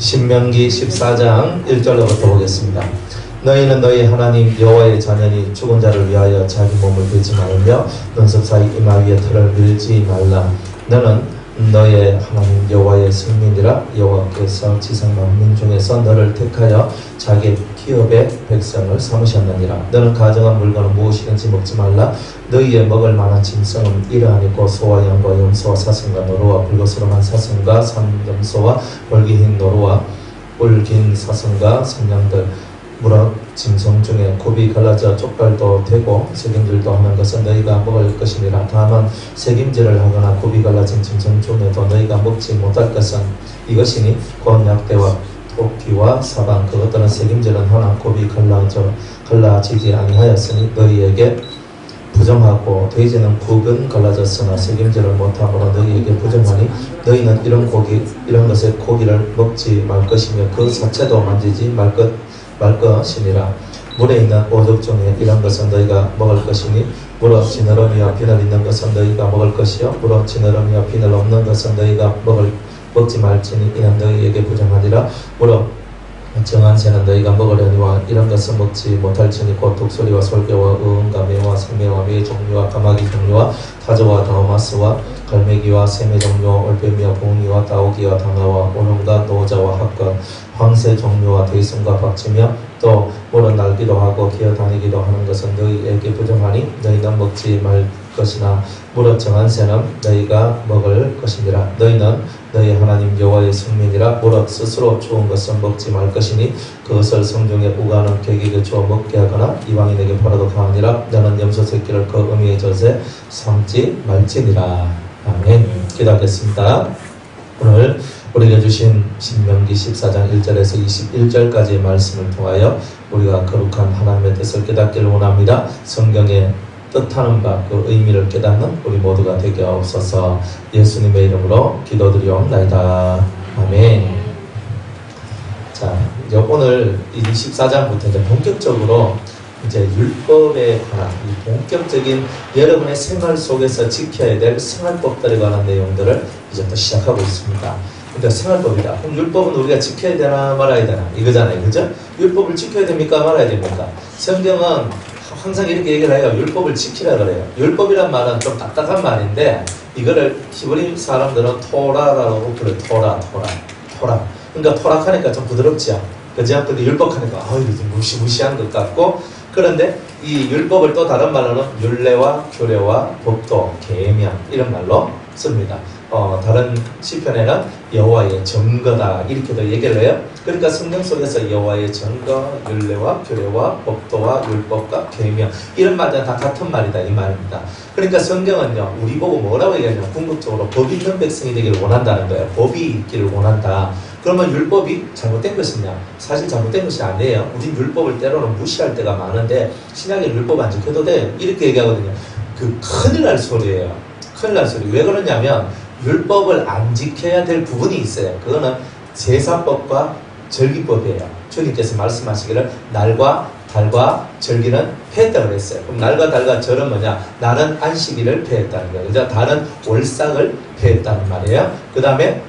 신명기 14장 1절로부터 보겠습니다. 너희는 너희 하나님 여호와의 자녀니 죽은 자를 위하여 자기 몸을 베지 말며 눈썹 사이 이마 위에 털을 밀지 말라. 너는 너의 하나님 여호와의 성민이라. 여호와께서 지상 만민 중에서 너를 택하여 자기 기업의 백성을 삼으셨느니라. 너는 가정한 물건은 무엇이든지 먹지 말라. 너희의 먹을 만한 짐승은 이러하니고 소와 양과 염소와 사슴과 노루와 불거스름한 사슴과 산염소와 벌기흰 노루와 뿔긴 사슴과 산양들 무럭 짐승 중에 굽이 갈라져 쪽발도 되고 새김질도 하는 것은 너희가 먹을 것이니라. 다만 새김질을 하거나 굽이 갈라진 짐승 중에도 너희가 먹지 못할 것은 이것이니 곧 약대와 토끼와 사방 그것들은 새김질은 하나 굽이 갈라지지 아니하였으니 너희에게 부정하고 돼지는 굽은 갈라졌으나 새김질을 못하므로 너희에게 부정하니 너희는 이런 것의 고기를 먹지 말 것이며 그 자체도 만지지 말 것이니라. 물에 있는 오족 중에 이런 것은 너희가 먹을 것이니 물어 지느러미와 비늘 있는 것은 너희가 먹을 것이요 물어 지느러미와 비늘 없는 것은 너희가 먹지 말지니 이는 너희에게 부정하니라. 물어 정한 새는 너희가 먹으려니와 이런 것은 먹지 못할지니 곧 독수리와 솔개와 의음과 매와 생매와 매 종류와 까마귀 종류와 타조와 다우마스와 갈매기와 새매 종류와 올빼미와 봉이와 다오기와 당아와 오름과 노자와 핫건 황새 종류와 대승과 박치며 또 물은 날기도 하고 기어다니기도 하는 것은 너희에게 부정하니 너희는 먹지 말 것이나 물어 정한 새는 너희가 먹을 것이니라. 너희는 너희 하나님 여호와의 성민이라. 물어 스스로 주운 것은 먹지 말 것이니 그것을 성중에 우가하는 객에게 주어 먹게 하거나 이방인에게 팔아도 가하니라. 너는 염소 새끼를 그 어미의 젖에 삼지 말지니라. 아멘. 기도하겠습니다. 오늘 우리가 주신 신명기 14장 1절에서 21절까지의 말씀을 통하여 우리가 거룩한 하나님의 뜻을 깨닫기를 원합니다. 성경의 뜻하는 바 그 의미를 깨닫는 우리 모두가 되게 하옵소서. 예수님의 이름으로 기도드리옵나이다. 아멘. 자, 이제 오늘 이 14장부터 이제 본격적으로 이제 율법에 관한 이 본격적인 여러분의 생활 속에서 지켜야 될 생활법들에 관한 내용들을 이제 또 시작하고 있습니다. 그러니까 생활법이다. 그럼 율법은 우리가 지켜야 되나 말아야 되나 이거잖아요. 그죠? 율법을 지켜야 됩니까 말아야 됩니까? 성경은 항상 이렇게 얘기를 해요. 율법을 지키라 그래요. 율법이란 말은 좀 딱딱한 말인데 이거를 히브리 사람들은 토라라고 불러요. 토라. 그러니까 토락하니까 좀 부드럽지요. 그죠? 근데 율법하니까 좀 무시무시한 것 같고, 그런데 이 율법을 또 다른 말로는 율례와 규례와 법도, 계명 이런 말로 씁니다. 다른 시편에는 여호와의 증거다 이렇게도 얘기를 해요. 그러니까 성경 속에서 여호와의 증거, 율례와 규례와 법도와 율법과 계명 이런 말들은 다 같은 말이다 이 말입니다. 그러니까 성경은요 우리 보고 뭐라고 얘기하냐면 궁극적으로 법 있는 백성이 되기를 원한다는 거예요. 법이 있기를 원한다. 그러면 율법이 잘못된 것이냐? 사실 잘못된 것이 아니에요. 우리 율법을 때로는 무시할 때가 많은데 신약의 율법 안 지켜도 돼 이렇게 얘기하거든요. 그 큰일 날 소리예요. 큰일 날 소리. 왜 그러냐면 율법을 안 지켜야 될 부분이 있어요. 그거는 제사법과 절기법이에요. 주님께서 말씀하시기를 날과 달과 절기는 폐했다고 그랬어요. 그럼 날과 달과 절은 뭐냐? 날은 안식일을 폐했다는 거예요. 그죠? 달은 월삭을 폐했다는 말이에요. 그 다음에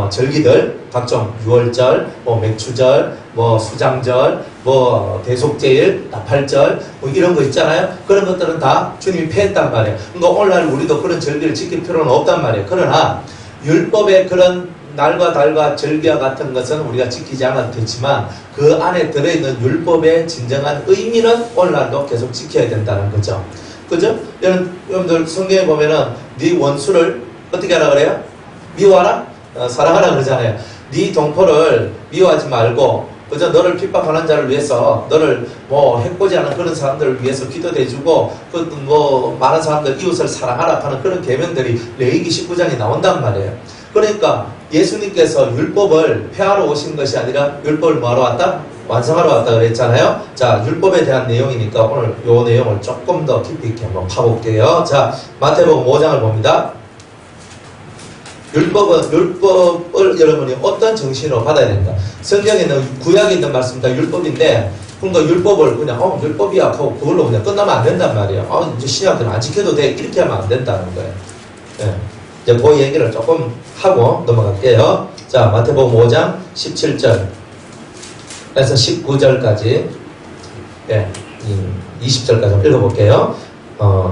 절기들 각종 유월절, 맥추절, 수장절, 대속제일, 나팔절 이런 거 있잖아요. 그런 것들은 다 주님이 폐했단 말이에요. 그러니까 오늘날 우리도 그런 절기를 지킬 필요는 없단 말이에요. 그러나 율법의 그런 날과 달과 절기와 같은 것은 우리가 지키지 않아도 되지만 그 안에 들어있는 율법의 진정한 의미는 오늘날도 계속 지켜야 된다는 거죠. 그죠? 여러분들 성경에 보면은 네 원수를 어떻게 하라 그래요? 미워하라? 사랑하라 그러잖아요. 네 동포를 미워하지 말고 그저 너를 핍박하는 자를 위해서 너를 해코지하는 그런 사람들을 위해서 기도해주고 많은 사람들 이웃을 사랑하라 하는 그런 계명들이 레위기 19장에 나온단 말이에요. 그러니까 예수님께서 율법을 폐하러 오신 것이 아니라 율법을 뭐하러 왔다? 완성하러 왔다 그랬잖아요. 자, 율법에 대한 내용이니까 오늘 이 내용을 조금 더 깊이 있게 한번 파볼게요. 자, 마태복음 5장을 봅니다. 율법을 여러분이 어떤 정신으로 받아야 된다. 성경에는 구약에 있는 말씀이 다 율법인데, 그러니까 율법을 그냥, 율법이야 하고 그걸로 그냥 끝나면 안 된단 말이에요. 이제 신약들은 안 지켜도 돼. 이렇게 하면 안 된다는 거예요. 예. 이제 그 얘기를 조금 하고 넘어갈게요. 자, 마태복음 5장 17절에서 19절까지, 예, 20절까지 한번 읽어볼게요.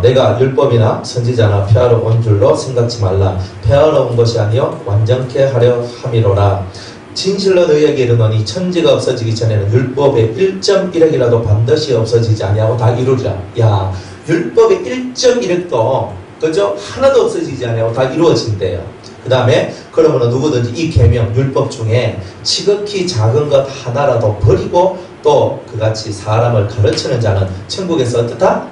내가 율법이나 선지자나 폐하러 온 줄로 생각지 말라. 폐하러 온 것이 아니요 완전케 하려 함이로라. 진실로 너희에게 이르노니 천지가 없어지기 전에는 율법의 1.1획이라도 반드시 없어지지 아니하고 다 이루리라. 야, 율법의 1.1획도 그죠? 하나도 없어지지 아니하고 다 이루어진대요. 그 다음에 그러면 누구든지 이 계명 율법 중에 지극히 작은 것 하나라도 버리고 또 그같이 사람을 가르치는 자는 천국에서 어떻다?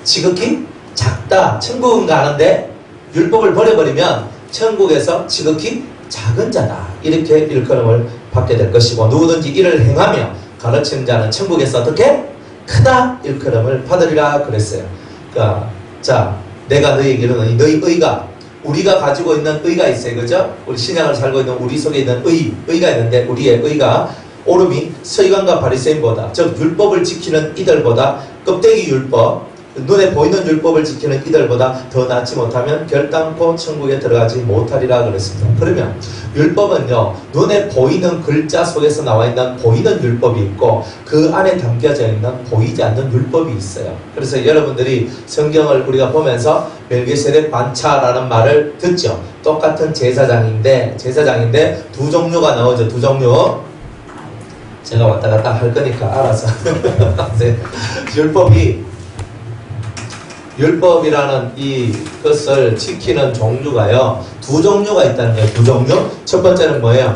지극히 작다. 천국은 가는데 율법을 버려버리면 천국에서 지극히 작은 자다. 이렇게 일컬음을 받게 될 것이고, 누구든지 이를 행하며 가르치는 자는 천국에서 어떻게? 크다. 일컬음을 받으리라 그랬어요. 그러니까 자, 내가 너희에게 이르노니 너희 의가, 우리가 가지고 있는 의가 있어요. 그죠? 우리 신앙을 살고 있는 우리 속에 있는 의가 있는데, 우리의 의가 오름이 서기관과 바리새인보다, 즉 율법을 지키는 이들보다, 껍데기 율법, 눈에 보이는 율법을 지키는 이들보다 더 낫지 못하면 결단코 천국에 들어가지 못하리라 그랬습니다. 그러면 율법은요, 눈에 보이는 글자 속에서 나와 있는 보이는 율법이 있고 그 안에 담겨져 있는 보이지 않는 율법이 있어요. 그래서 여러분들이 성경을 우리가 보면서 멜기세덱 반차라는 말을 듣죠. 똑같은 제사장인데 두 종류가 나오죠. 두 종류. 제가 왔다 갔다 할 거니까 알아서. 율법이라는 이것을 지키는 종류가요, 두 종류가 있다는 거예요. 두 종류. 첫 번째는 뭐예요?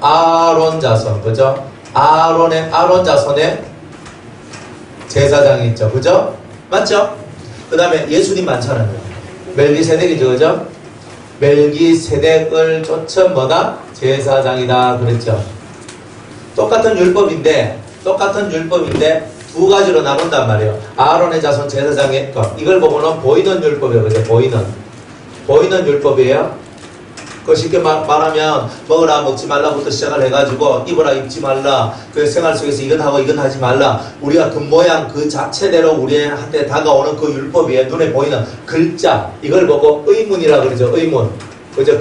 아론 자손, 그죠? 아론 자손의 제사장이 있죠, 그죠? 맞죠? 그 다음에 예수님 반차는요, 멜기세덱이죠, 그죠? 멜기세덱을 쫓은 뭐다? 제사장이다 그랬죠. 똑같은 율법인데 두 가지로 나눈단 말이에요. 아론의 자손 제사장의 것. 이걸 보면은 보이는 율법이에요. 그죠? 보이는 율법이에요. 그 쉽게 말하면 먹으라 먹지 말라부터 시작을 해가지고 입으라 입지 말라. 그 생활 속에서 이건 하고 이건 하지 말라. 우리가 그 모양 그 자체대로 우리한테 다가오는 그 율법이에요. 눈에 보이는 글자. 이걸 보고 의문이라 그러죠. 의문. 그죠?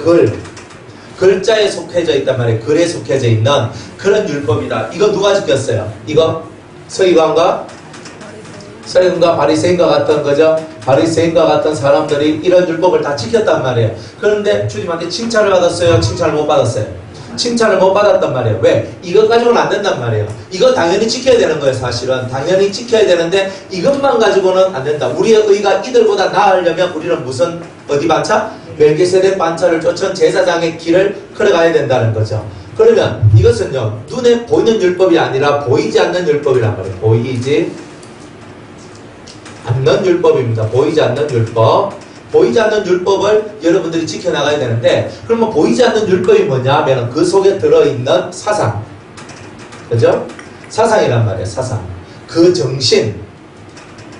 글자에 속해져 있단 말이에요. 글에 속해져 있는 그런 율법이다. 이거 누가 지켰어요? 이거 서기관과 바리새인과 같은 거죠. 바리새인과 같은 사람들이 이런 율법을 다 지켰단 말이에요. 그런데 주님한테 칭찬을 받았어요? 칭찬을 못 받았어요? 칭찬을 못 받았단 말이에요. 왜? 이것 가지고는 안 된단 말이에요. 이거 당연히 지켜야 되는 거예요. 사실은 당연히 지켜야 되는데 이것만 가지고는 안 된다. 우리의 의가 이들보다 나으려면 우리는 무슨 어디 반차? 멜기세덱 반차를 쫓은 제사장의 길을 걸어가야 된다는 거죠. 그러면 이것은요, 눈에 보이는 율법이 아니라 보이지 않는 율법이란 말이에요. 보이지 않는 율법입니다. 보이지 않는 율법. 보이지 않는 율법을 여러분들이 지켜나가야 되는데, 그러면 보이지 않는 율법이 뭐냐 하면 그 속에 들어있는 사상. 그죠? 사상이란 말이에요. 사상. 그 정신.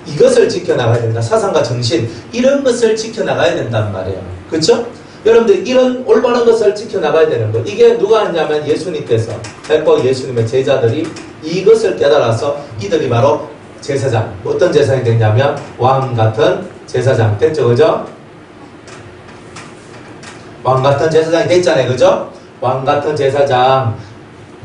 이것을 지켜나가야 된다. 사상과 정신. 이런 것을 지켜나가야 된단 말이에요. 그렇죠? 여러분들 이런 올바른 것을 지켜나가야 되는 거. 이게 누가 하냐면 예수님께서 했고 예수님의 제자들이 이것을 깨달아서 이들이 바로 제사장. 어떤 제사장이 됐냐면 왕 같은 제사장 됐죠. 그죠? 왕 같은 제사장이 됐잖아요. 그죠? 왕 같은 제사장.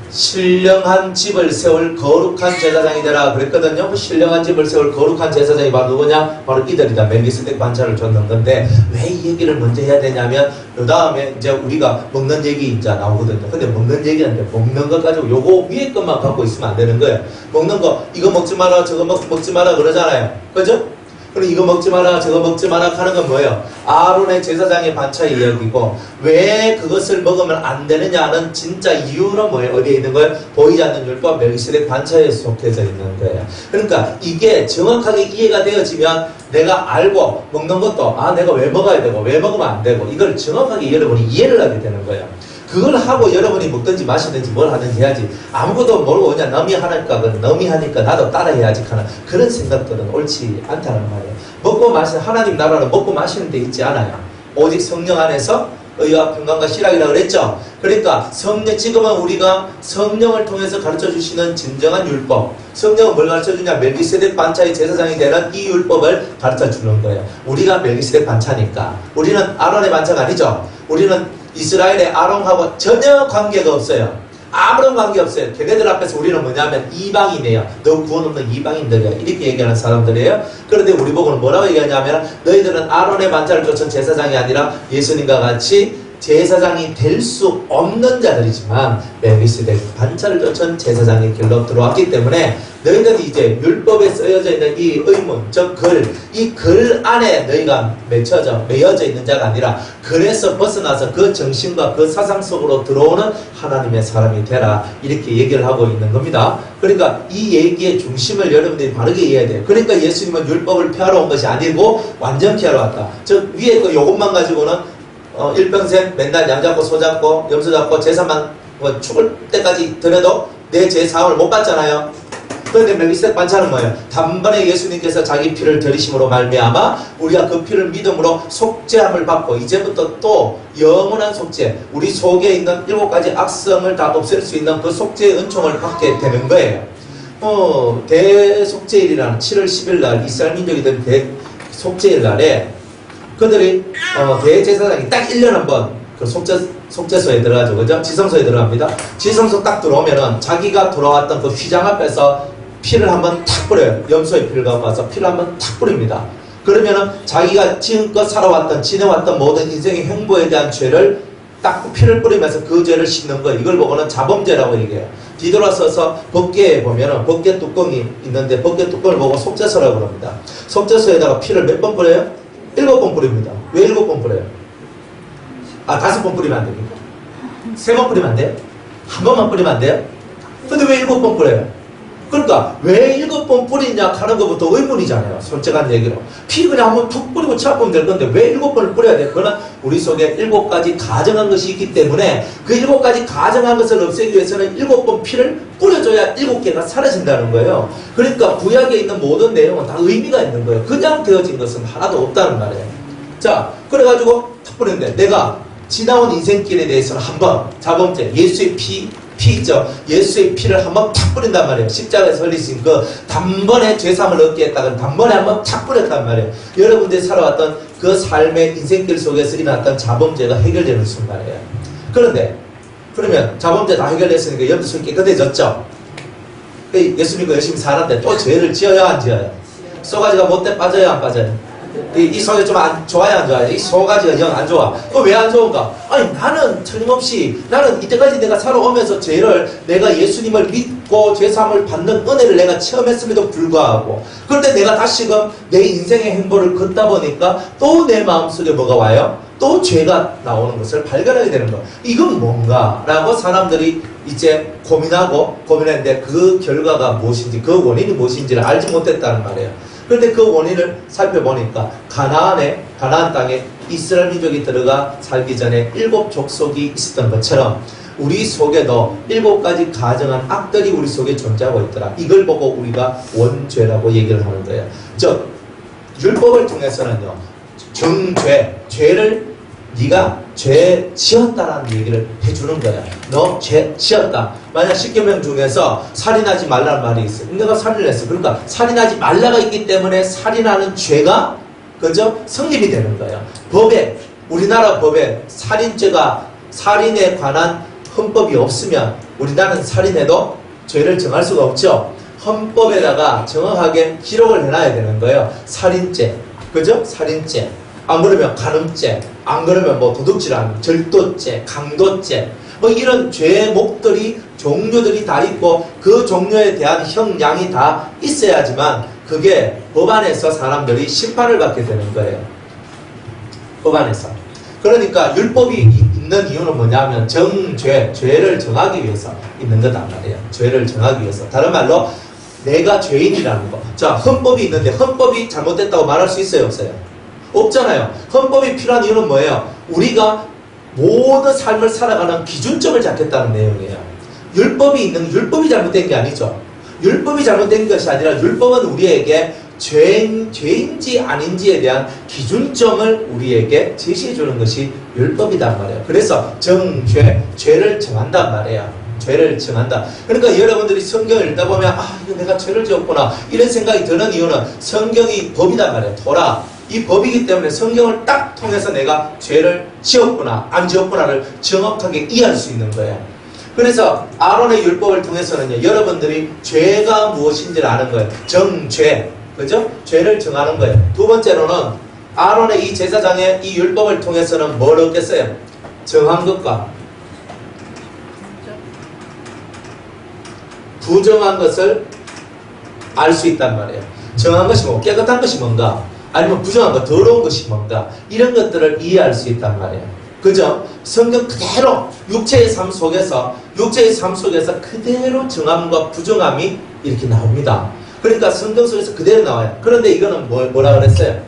신령한 집을 세울 거룩한 제사장이 되라 그랬거든요. 신령한 집을 세울 거룩한 제사장이 바로 누구냐? 바로 이들이다. 멜기세덱 반차를 줬는 건데 왜 이 얘기를 먼저 해야 되냐면 그 다음에 이제 우리가 먹는 얘기 이제 나오거든요. 근데 먹는 얘기인데 먹는 것 가지고 요거 위에 것만 갖고 있으면 안 되는 거예요. 먹는 거 이거 먹지 마라 저거 먹지 마라 그러잖아요. 그죠? 그럼 이거 먹지 마라 저거 먹지 마라 하는 건 뭐예요? 아론의 제사장의 반차 이야기고, 왜 그것을 먹으면 안 되느냐는 진짜 이유는 뭐예요? 어디에 있는 거예요? 보이지 않는 율법 멜기세덱 반차에 속해져 있는 거예요. 그러니까 이게 정확하게 이해가 되어지면 내가 알고 먹는 것도 내가 왜 먹어야 되고 왜 먹으면 안 되고 이걸 정확하게 여러분이 이해를 하게 되는 거예요. 그걸 하고 여러분이 먹든지 마시든지 뭘 하든지 해야지, 아무것도 모르고 그냥 남이 하니까 나도 따라 해야지 하는 그런 생각들은 옳지 않다는 말이에요. 먹고 마시는 하나님 나라는 먹고 마시는 데 있지 않아요. 오직 성령 안에서 의와 평강과 실학이라고 그랬죠. 그러니까 지금은 우리가 성령을 통해서 가르쳐 주시는 진정한 율법, 성령은 뭘 가르쳐 주냐? 멜기세덱 반차의 제사장이 되는 이 율법을 가르쳐 주는 거예요. 우리가 멜기세덱 반차니까 우리는 아론의 반차가 아니죠. 우리는 이스라엘의 아론하고 전혀 관계가 없어요. 아무런 관계 없어요. 걔네들 앞에서 우리는 뭐냐면 이방인이에요. 너 구원 없는 이방인들이야. 이렇게 얘기하는 사람들이에요. 그런데 우리 보고는 뭐라고 얘기하냐면 너희들은 아론의 반차를 쫓은 제사장이 아니라 예수님과 같이 제사장이 될 수 없는 자들이지만 멜기세덱 반차를 쫓은 제사장의 길로 들어왔기 때문에 너희들이 이제 율법에 쓰여져 있는 이 의문, 즉 글, 이 글 안에 너희가 매여져 있는 자가 아니라 글에서 벗어나서 그 정신과 그 사상 속으로 들어오는 하나님의 사람이 되라. 이렇게 얘기를 하고 있는 겁니다. 그러니까 이 얘기의 중심을 여러분들이 바르게 이해해야 돼요. 그러니까 예수님은 율법을 폐하러 온 것이 아니고 완전히 하러 왔다. 즉 위에 그 요것만 가지고는 일평생 맨날 양 잡고 소 잡고 염소 잡고 제사만 죽을 때까지 드려도 내 죄 사함을 못 받잖아요. 그런데 멜기세덱 반차는 뭐예요? 단번에 예수님께서 자기 피를 들이심으로 말미암아 우리가 그 피를 믿음으로 속죄함을 받고 이제부터 또 영원한 속죄, 우리 속에 있는 7가지 악성을 다 없앨 수 있는 그 속죄의 은총을 받게 되는 거예요. 대속죄일이라는 7월 10일 날 이스라엘 민족이 된 대속죄일 날에 그들이 대제사장이 딱 1년 한 번 그 속죄소에 들어가죠. 그죠? 지성소에 들어갑니다. 지성소 딱 들어오면은 자기가 돌아왔던 그 휘장 앞에서 피를 한번 탁 뿌려요. 염소의 피를 갖고 와서 피를 한번 탁 뿌립니다. 그러면은 자기가 지금껏 살아왔던 지내왔던 모든 인생의 행보에 대한 죄를 딱 피를 뿌리면서 그 죄를 씻는 거, 이걸 보고는 자범죄라고 얘기해요. 뒤돌아서서 법궤에 보면은 법궤 뚜껑이 있는데 법궤 뚜껑을 보고 속죄소라고 합니다. 속죄소에다가 피를 몇 번 뿌려요? 7번 뿌립니다. 왜 7번 뿌려요? 5번 뿌리면 안 됩니까? 3번 뿌리면 안 돼요? 한 번만 뿌리면 안 돼요? 근데 왜 7번 뿌려요? 그러니까 왜 7번 뿌리냐 하는 것부터 의문이잖아요. 솔직한 얘기로. 피 그냥 한번 툭 뿌리고 치아보면 될 건데 왜 7번을 뿌려야 돼? 그거는 우리 속에 7가지 가정한 것이 있기 때문에 그 7가지 가정한 것을 없애기 위해서는 7번 피를 뿌려줘야 7개가 사라진다는 거예요. 그러니까 구약에 있는 모든 내용은 다 의미가 있는 거예요. 그냥 되어진 것은 하나도 없다는 말이에요. 자, 그래가지고 탁 뿌리는데 내가 지나온 인생길에 대해서는 한번 자범죄, 예수의 피죠. 예수의 피를 한번 탁 뿌린단 말이에요. 십자가에 설리신 그 단번에 죄사함을 얻게 했다는 단번에 한번 탁 뿌렸단 말이에요. 여러분들이 살아왔던 그 삶의 인생길 속에서 일어났던 자범죄가 해결되는 순간이에요. 그런데 그러면 자범죄 다 해결됐으니까 여러분 속이 깨끗해졌죠. 예수 믿고 열심히 사는데 또 죄를 지어야 안 지어요? 쏘가지가 못돼 빠져야 안 빠져요? 이 속이 좀 좋아야 안 좋아요? 이 소가지가 영 안 좋아. 그거 왜 안 좋은가? 아니 나는 틀림없이 나는 이때까지 내가 살아오면서 죄를 내가 예수님을 믿고 죄사함을 받는 은혜를 내가 체험했음에도 불구하고 그런데 내가 다시금 내 인생의 행보를 걷다 보니까 또 내 마음속에 뭐가 와요? 또 죄가 나오는 것을 발견하게 되는 거예요. 이건 뭔가? 라고 사람들이 이제 고민했는데 그 결과가 무엇인지 그 원인이 무엇인지를 알지 못했다는 말이에요. 그런데 그 원인을 살펴보니까 가나안 땅에 이스라엘 민족이 들어가 살기 전에 7 족속이 있었던 것처럼 우리 속에도 7가지 가정한 악들이 우리 속에 존재하고 있더라. 이걸 보고 우리가 원죄라고 얘기를 하는 거예요. 즉 율법을 통해서는요 죄를 네가 죄 지었다라는 얘기를 해주는 거야. 너 죄 지었다. 만약 10계명 중에서 살인하지 말라는 말이 있어. 내가 살인을 했어. 그러니까 살인하지 말라가 있기 때문에 살인하는 죄가 그죠? 성립이 되는 거예요. 우리나라 법에 살인에 관한 헌법이 없으면 우리나라는 살인해도 죄를 정할 수가 없죠. 헌법에다가 정확하게 기록을 해놔야 되는 거예요. 살인죄. 그죠? 살인죄. 안 그러면 간음죄, 안 그러면 뭐 도둑질한 절도죄, 강도죄, 뭐 이런 죄목들이 종류들이 다 있고 그 종류에 대한 형량이 다 있어야지만 그게 법안에서 사람들이 심판을 받게 되는 거예요. 법안에서. 그러니까 율법이 있는 이유는 뭐냐면 죄를 정하기 위해서 있는 거단 말이에요. 죄를 정하기 위해서. 다른 말로 내가 죄인이라는 거. 자, 헌법이 있는데 헌법이 잘못됐다고 말할 수 있어요, 없어요? 없잖아요. 헌법이 필요한 이유는 뭐예요? 우리가 모든 삶을 살아가는 기준점을 잡겠다는 내용이에요. 율법이 잘못된 게 아니죠. 율법이 잘못된 것이 아니라 율법은 우리에게 죄인지 아닌지에 대한 기준점을 우리에게 제시해 주는 것이 율법이단 말이에요. 그래서 죄를 정한단 말이에요. 죄를 정한다. 그러니까 여러분들이 성경을 읽다 보면 이거 내가 죄를 지었구나 이런 생각이 드는 이유는 성경이 법이단 말이에요. 토라. 이 법이기 때문에 성경을 딱 통해서 내가 죄를 지었구나 안 지었구나를 정확하게 이해할 수 있는 거예요. 그래서 아론의 율법을 통해서는요, 여러분들이 죄가 무엇인지를 아는 거예요. 정죄, 그죠? 죄를 정하는 거예요. 두 번째로는 아론의 이 제사장의 이 율법을 통해서는 뭘 얻겠어요? 정한 것과 부정한 것을 알 수 있단 말이에요. 정한 것이 뭐 깨끗한 것이 뭔가, 아니면 부정한 것, 더러운 것이 뭔가, 이런 것들을 이해할 수 있단 말이에요. 그죠? 성경 그대로 육체의 삶 속에서 그대로 정함과 부정함이 이렇게 나옵니다. 그러니까 성경 속에서 그대로 나와요. 그런데 이거는 뭐라 그랬어요?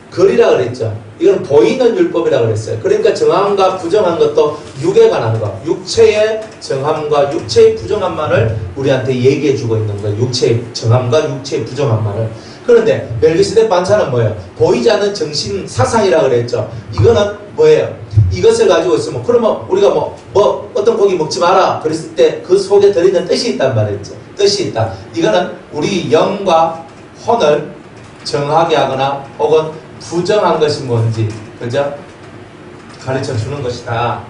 글이라 그랬죠. 이건 보이는 율법이라 그랬어요. 그러니까 정함과 부정한 것도 육에 관한 것, 육체의 정함과 육체의 부정함만을 우리한테 얘기해 주고 있는 거예요. 육체의 정함과 육체의 부정함만을. 그런데 멜기세덱 반차는 뭐예요? 보이지 않는 정신 사상이라 그랬죠. 이거는 뭐예요? 이것을 가지고 있으면, 그러면 우리가 어떤 고기 먹지 마라 그랬을 때 그 속에 들어있는 뜻이 있단 말이죠. 뜻이 있다. 이거는 우리 영과 혼을 정하게 하거나 혹은 부정한 것이 뭔지, 그죠? 가르쳐 주는 것이다.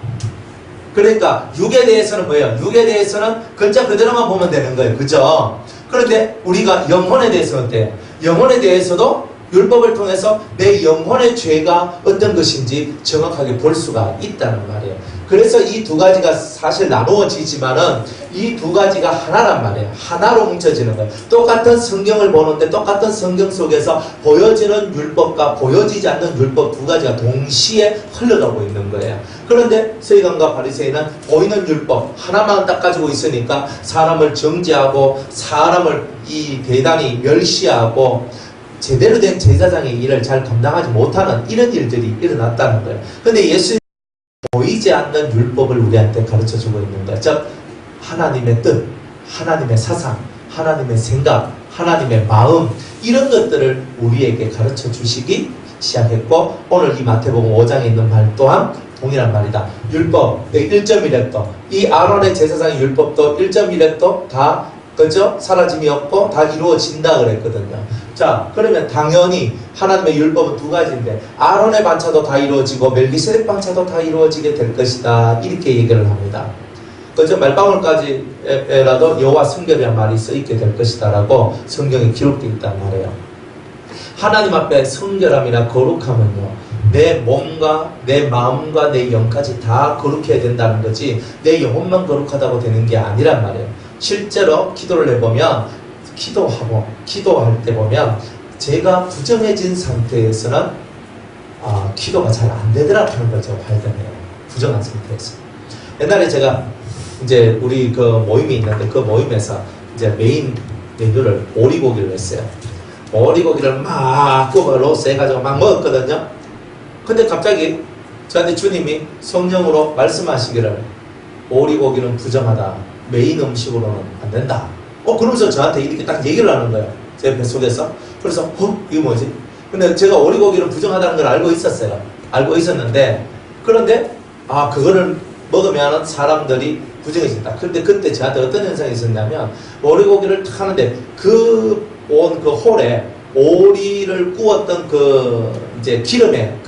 그러니까 육에 대해서는 뭐예요? 육에 대해서는 글자 그대로만 보면 되는 거예요. 그죠? 그런데 우리가 영혼에 대해서는 어때요? 영혼에 대해서도 율법을 통해서 내 영혼의 죄가 어떤 것인지 정확하게 볼 수가 있다는 말이에요. 그래서 이 두 가지가 사실 나누어지지만은 이 두 가지가 하나란 말이에요. 하나로 뭉쳐지는 거예요. 똑같은 성경을 보는데 똑같은 성경 속에서 보여지는 율법과 보여지지 않는 율법 두 가지가 동시에 흘러가고 있는 거예요. 그런데 서기관과 바리새인은 보이는 율법 하나만 딱 가지고 있으니까 사람을 정죄하고 사람을 대단히 멸시하고 제대로 된 제사장의 일을 잘 감당하지 못하는 이런 일들이 일어났다는 거예요. 근데 예수님은 보이지 않는 율법을 우리한테 가르쳐주고 있는 거예요. 즉 하나님의 뜻, 하나님의 사상, 하나님의 생각, 하나님의 마음, 이런 것들을 우리에게 가르쳐 주시기 시작했고, 오늘 이 마태복음 5장에 있는 말 또한 동일한 말이다. 율법 1.1획도, 이 아론의 제사장의 율법도 1.1획도 다 그죠? 사라짐이 없고 다 이루어진다 그랬거든요. 자, 그러면 당연히 하나님의 율법은 두 가지인데 아론의 반차도 다 이루어지고 멜기세덱 반차도 다 이루어지게 될 것이다, 이렇게 얘기를 합니다. 그죠? 말방울까지라도 여호와 성결이란 말이 써있게 될 것이다 라고 성경에 기록되어 있단 말이에요. 하나님 앞에 성결함이나 거룩함은요, 내 몸과 내 마음과 내 영까지 다 거룩해야 된다는 거지 내 영혼만 거룩하다고 되는 게 아니란 말이에요. 실제로 기도를 해보면, 기도할 때 보면 제가 부정해진 상태에서는 기도가 잘 안 되더라 하는 걸 제가 발견해요. 부정한 상태에서. 옛날에 제가 이제 우리 그 모임이 있는데 그 모임에서 이제 메인 메뉴를 오리고기를 했어요. 오리고기를 막 구워 로스 해가지고 막 먹었거든요. 근데 갑자기 저한테 주님이 성령으로 말씀하시기를 오리고기는 부정하다. 메인 음식으로는 안 된다. 그러면서 저한테 이렇게 딱 얘기를 하는 거예요. 제 뱃속에서. 그래서 이게 뭐지? 근데 제가 오리고기는 부정하다는 걸 알고 있었어요. 알고 있었는데, 그런데 그거를 먹으면 사람들이 부정해진다. 그런데 그때 저한테 어떤 현상이 있었냐면, 오리고기를 탁 하는데 그 홀에 오리를 구웠던 이제 기름에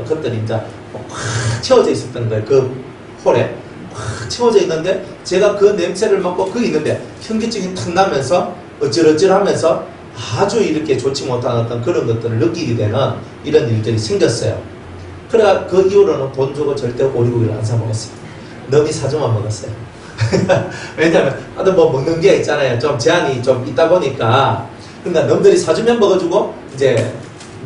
것들이 이제 확 채워져 있었던 거예요. 그 홀에 확 채워져 있는데 제가 그 냄새를 맡고 거기 있는데 현기증이 탁 나면서 어찌러찌하면서 아주 이렇게 좋지 못한 어떤 그런 것들을 느끼게 되는 이런 일들이 생겼어요. 그래가 그 이후로는 돈 주고 절대 오리고기를 안 사 먹었어요. 너미 사줘만 먹었어요. 왜냐면 먹는 게 있잖아요. 좀 제한이 좀 있다 보니까. 그러니까 남들이 사주면 먹어주고 이제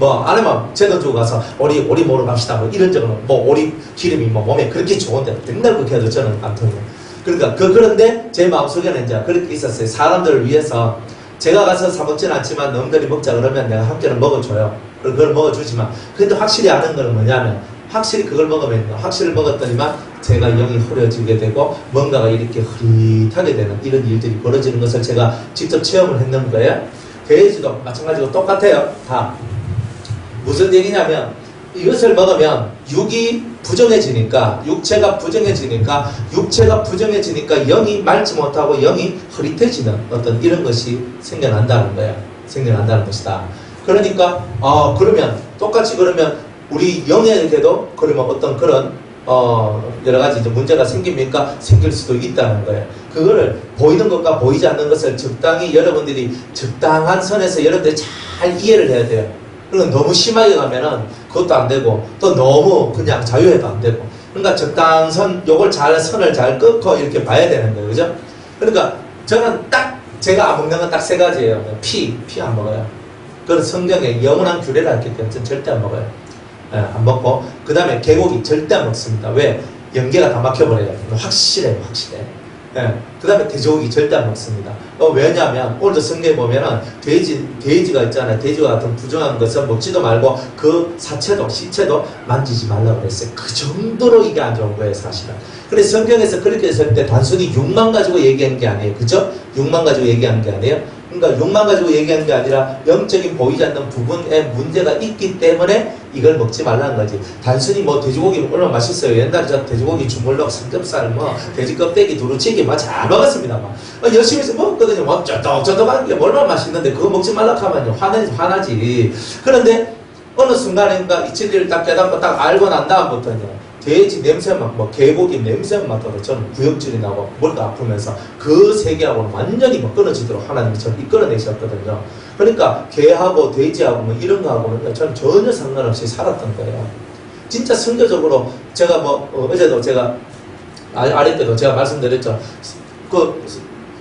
안 하면 제 돈 주고 가서 오리 먹으러 갑시다 이런 적은 오리 기름이 몸에 그렇게 좋은데 맨날 그렇게 해도 저는 안 통해요. 그러니까 그런데 제 마음속에는 이제 그렇게 있었어요. 사람들을 위해서 제가 가서 사 먹지는 않지만 너희들이 먹자 그러면 내가 한 개는 먹어줘요. 그걸 먹어주지만, 근데 확실히 아는 거는 뭐냐면, 확실히 그걸 먹으면 확실히 먹었더니만 제가 영이 흐려지게 되고 뭔가가 이렇게 흐릿하게 되는 이런 일들이 벌어지는 것을 제가 직접 체험을 했는 거예요. 돼지도 마찬가지로 똑같아요. 다 무슨 얘기냐면, 이것을 먹으면 육이 부정해지니까, 육체가 부정해지니까 영이 맑지 못하고 영이 흐릿해지는 어떤 이런 것이 생겨난다는 거예요. 생겨난다는 것이다. 그러니까 그러면 똑같이 그러면 우리 영에게도 그러면 어떤 그런 여러 가지 이제 문제가 생깁니까? 생길 수도 있다는 거예요. 그거를 보이는 것과 보이지 않는 것을 적당히 여러분들이 적당한 선에서 여러분들이 잘 이해를 해야 돼요. 그러니까 너무 심하게 가면은 그것도 안 되고 또 너무 그냥 자유해도 안 되고 그러니까 적당한 선, 요걸 선을 잘 끊고 이렇게 봐야 되는 거예요. 그죠? 그러니까 저는 딱 제가 안 먹는 건 딱 세 가지예요. 피 안 먹어요. 그건 성경에 영원한 규례라 했기 때문에 저는 절대 안 먹어요. 안 먹고 그 다음에 개고기 절대 안 먹습니다. 왜? 연계가 다 막혀버려요. 확실해요. 그 다음에 돼지고기 절대 안 먹습니다. 왜냐하면 오늘도 성경에 보면은 돼지가 있잖아요. 돼지와 같은 부정한 것은 먹지도 말고 그 시체도 만지지 말라고 그랬어요. 그 정도로 이게 안 좋은 거예요, 사실은. 그래서 성경에서 그렇게 했을 때 단순히 육만 가지고 얘기한 게 아니에요. 그죠? 육만 가지고 얘기한 게 아니에요. 그러니까 욕만 가지고 얘기한 게 아니라 영적인 보이지 않는 부분에 문제가 있기 때문에 이걸 먹지 말라는 거지. 단순히 뭐 돼지고기 얼마나 맛있어요. 옛날에 저 돼지고기 주물럭, 삼겹살, 뭐 돼지 껍데기, 두루치기 막 잘 먹었습니다. 막 열심히 해서 먹었거든요. 뭐 쩌덕쩌덕한 게 얼마나 맛있는데 그거 먹지 말라 하면요 화나지. 그런데 어느 순간인가 이 진리를 딱 깨닫고 딱 알고 난 다음부터는요. 돼지 냄새만, 개고기 냄새만 맡아도 저는 구역질이 나고 머리가 아프면서 그 세계하고는 완전히 끊어지도록 하나님이 저를 이끌어내셨거든요. 그러니까 개하고 돼지하고 뭐 이런 거하고는 저는 전혀 상관없이 살았던 거예요. 진짜 성교적으로 제가 어제도 제가 아래 때도 제가 말씀드렸죠. 그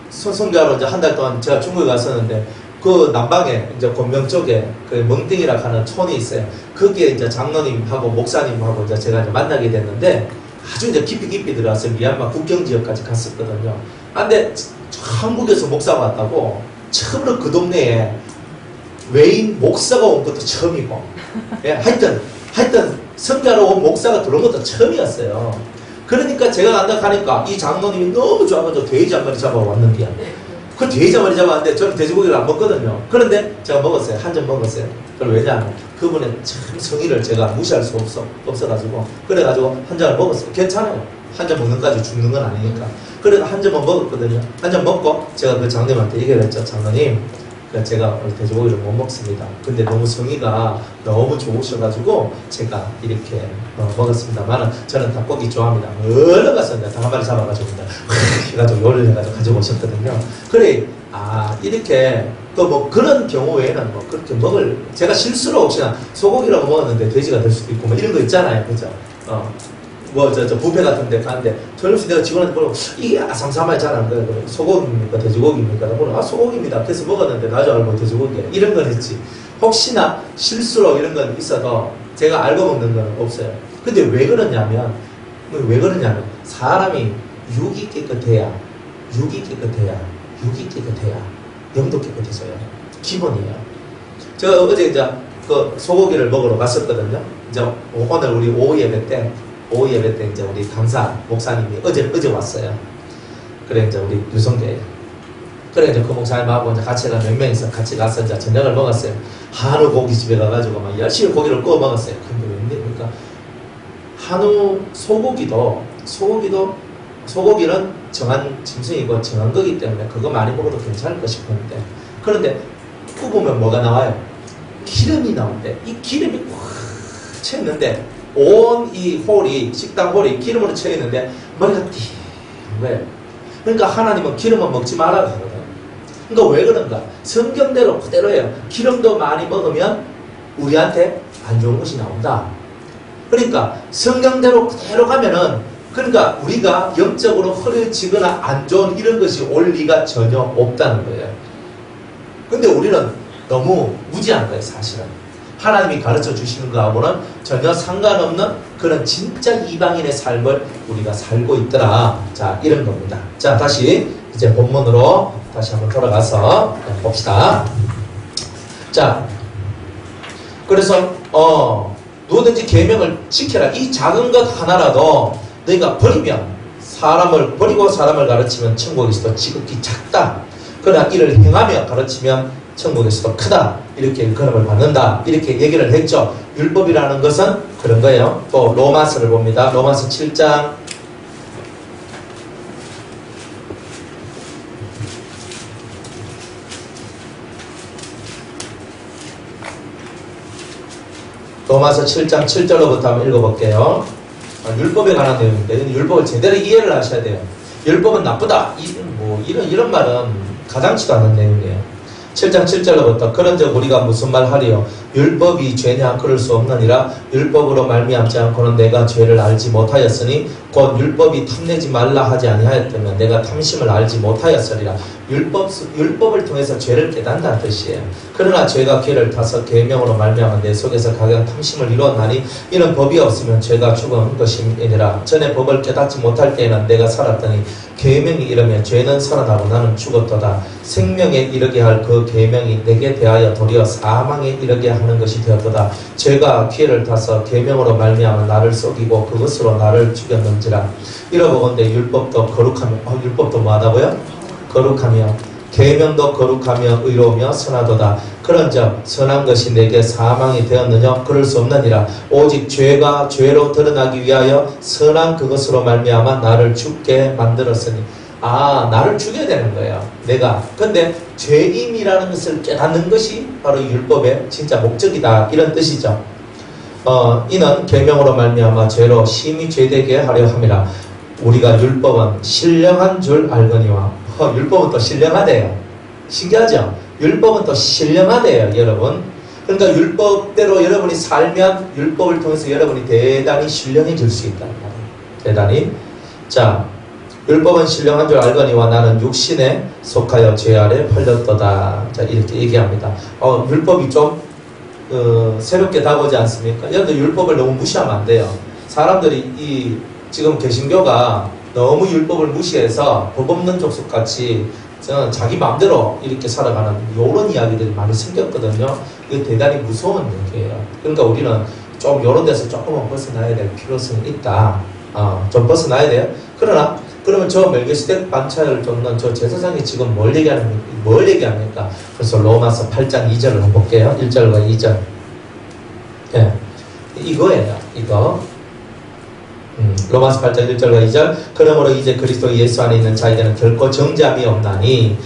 선교하러 이제 한 달 동안 제가 중국에 갔었는데 그 남방에 이제 권명 쪽에 그 멍띵이라 하는 촌이 있어요. 거기에 이제 장로님하고 목사님하고 이제 제가 이제 만나게 됐는데 아주 이제 깊이 들어가서 미얀마 국경 지역까지 갔었거든요. 근데 한국에서 목사가 왔다고 처음으로 그 동네에 외인 목사가 온 것도 처음이고, 예, 하여튼 선교하러 온 목사가 들어온 것도 처음이었어요. 그러니까 제가 간다 하니까 이 장로님이 너무 좋아가지고 돼지 한 마리 잡아왔는데요. 그 돼지 한 마리 잡았는데 저는 돼지고기를 안 먹거든요. 그런데 제가 먹었어요. 한 점 먹었어요. 그걸 왜냐하면 그분의 참 성의를 제가 무시할 수 없어가지고 그래가지고 한 잔을 먹었어요. 괜찮아요. 한 잔 먹는 까지 죽는 건 아니니까. 그래서 한 잔만 먹었거든요. 한 잔 먹고 제가 그 장로님한테 얘기를 했죠. 장로님, 제가 돼지고기를 못 먹습니다. 근데 너무 성의가 너무 좋으셔가지고 제가 이렇게 먹었습니다만은 저는 닭고기 좋아합니다. 얼른 가서 닭 한 마리 잡아가지고 해가지고 요리를 해가지고 가지고 오셨거든요. 그래, 이렇게 또 뭐 그런 경우 외에는 뭐 그렇게 제가 실수로 혹시나 소고기라고 먹었는데 돼지가 될 수도 있고 뭐 이런 거 있잖아요. 그죠? 저 뷔페 같은 데 가는데 저녁시 내가 직원한테 물어보고 이게 삼삼하게 잘하는 거예요. 소고기입니까? 돼지고기입니까? 물어보고 소고기입니다. 그래서 먹었는데 나중에 알고 돼지고기야. 이런 건 했지. 혹시나 실수로 이런 건 있어도 제가 알고 먹는 건 없어요. 근데 왜 그러냐면 사람이 육이 깨끗해야 영도 깨끗해져요. 기본이에요. 제가 어제 이제 그 소고기를 먹으러 갔었거든요. 이제 오늘 우리 오후 예배 때 이제 우리 강사 목사님이 어제 왔어요. 그래 이제 우리 유성교회. 그래 이제 그 목사님하고 이제 같이 몇 명이서 같이 가서 이제 저녁을 먹었어요. 한우 고깃집에 가가지고 막 열심히 고기를 구워 먹었어요. 근데 웬일입니까? 한우 소고기는 정한 짐승이고 정한 거기 때문에 그거 많이 먹어도 괜찮을 것 싶었는데 그런데 구우면 뭐가 나와요? 기름이 나오는데 이 기름이 확 채있는데 온 이 식당 홀이 기름으로 채 있는데 머리가 띵 거예요. 그러니까 하나님은 기름은 먹지 말라고 하거든. 그러니까 왜 그런가? 성경대로 그대로예요. 기름도 많이 먹으면 우리한테 안 좋은 것이 나온다. 그러니까 성경대로 그대로 가면은 그러니까 우리가 영적으로 흐려지거나 안 좋은 이런 것이 올 리가 전혀 없다는 거예요. 근데 우리는 너무 무지한 거예요, 사실은. 하나님이 가르쳐 주시는 거하고는 전혀 상관없는 그런 진짜 이방인의 삶을 우리가 살고 있더라. 자, 이런 겁니다. 자, 다시 이제 본문으로 다시 한번 돌아가서 봅시다. 자, 그래서 누구든지 계명을 지켜라. 이 작은 것 하나라도 너희가 사람을 버리고 사람을 가르치면 천국에서도 지극히 작다. 그러나 이를 행하며 가르치면 천국에서도 크다. 이렇게 일컬음을 받는다. 이렇게 얘기를 했죠. 율법이라는 것은 그런 거예요. 또 로마서를 봅니다. 로마서 7장 7장 로마서 7장 7절로부터 한번 읽어볼게요. 율법에 관한 내용인데 율법을 제대로 이해를 하셔야 돼요. 율법은 나쁘다. 이런 말은 가당치도 않은 내용이에요. 7장 7절로부터 그런즉 우리가 무슨 말 하리요? 율법이 죄냐? 그럴 수 없느니라. 율법으로 말미암지 않고는 내가 죄를 알지 못하였으니 곧 율법이 탐내지 말라 하지 아니하였다면 내가 탐심을 알지 못하였으리라. 율법을 통해서 죄를 깨닫는다는 뜻이에요. 그러나 죄가 기회를 타서 계명으로 말미암아 내 속에서 각양 탐심을 이루었나니 이는 법이 없으면 죄가 죽은 것임이니라. 전에 법을 깨닫지 못할 때에는 내가 살았더니 계명이 이르면 죄는 살아나고 나는 죽었도다. 생명에 이르게 할 그 계명이 내게 대하여 도리어 사망에 이르게 하는 것이 되었도다. 죄가 기회를 타서 계명으로 말미암아 나를 속이고 그것으로 나를 죽였는지라. 이러보건대 율법도 거룩하며 율법도 뭐하다고요? 거룩하며 계명도 거룩하며 의로우며 선하도다. 그런즉 선한 것이 내게 사망이 되었느냐? 그럴 수 없느니라. 오직 죄가 죄로 드러나기 위하여 선한 그것으로 말미암아 나를 죽게 만들었으니. 나를 죽여야 되는 거예요. 내가. 근데 죄임이라는 것을 깨닫는 것이 바로 율법의 진짜 목적이다. 이런 뜻이죠. 이는 계명으로 말미암아 죄로 심히 죄되게 하려 함이라. 우리가 율법은 신령한 줄 알거니와. 율법은 또 신령하대요. 신기하죠? 율법은 또 신령하대요, 여러분. 그러니까 율법대로 여러분이 살면 율법을 통해서 여러분이 대단히 신령해질 수 있다는 말이에요. 대단히. 자, 율법은 신령한 줄 알거니와 나는 육신에 속하여 죄 아래 팔렸도다. 자, 이렇게 얘기합니다. 율법이 좀 새롭게 다가오지 않습니까? 여러분들 율법을 너무 무시하면 안 돼요. 사람들이 지금 개신교가 너무 율법을 무시해서 법 없는 족속같이 자기 마음대로 이렇게 살아가는 이런 이야기들이 많이 생겼거든요. 이거 대단히 무서운 얘기예요. 그러니까 우리는 좀 이런 데서 조금은 벗어나야 될 필요성이 있다. 좀 벗어나야 돼요. 그러면 저 멜기세덱 반차를 쫓는 저 제사장이 지금 뭘 얘기합니까? 그래서 로마서 8장 2절을 한번 볼게요. 1절과 2절. 예. 이거예요. 이거. 로마서 8장 1절과 2절. 그러므로 이제 그리스도 예수 안에 있는 자에게는 결코 정죄함이 없나니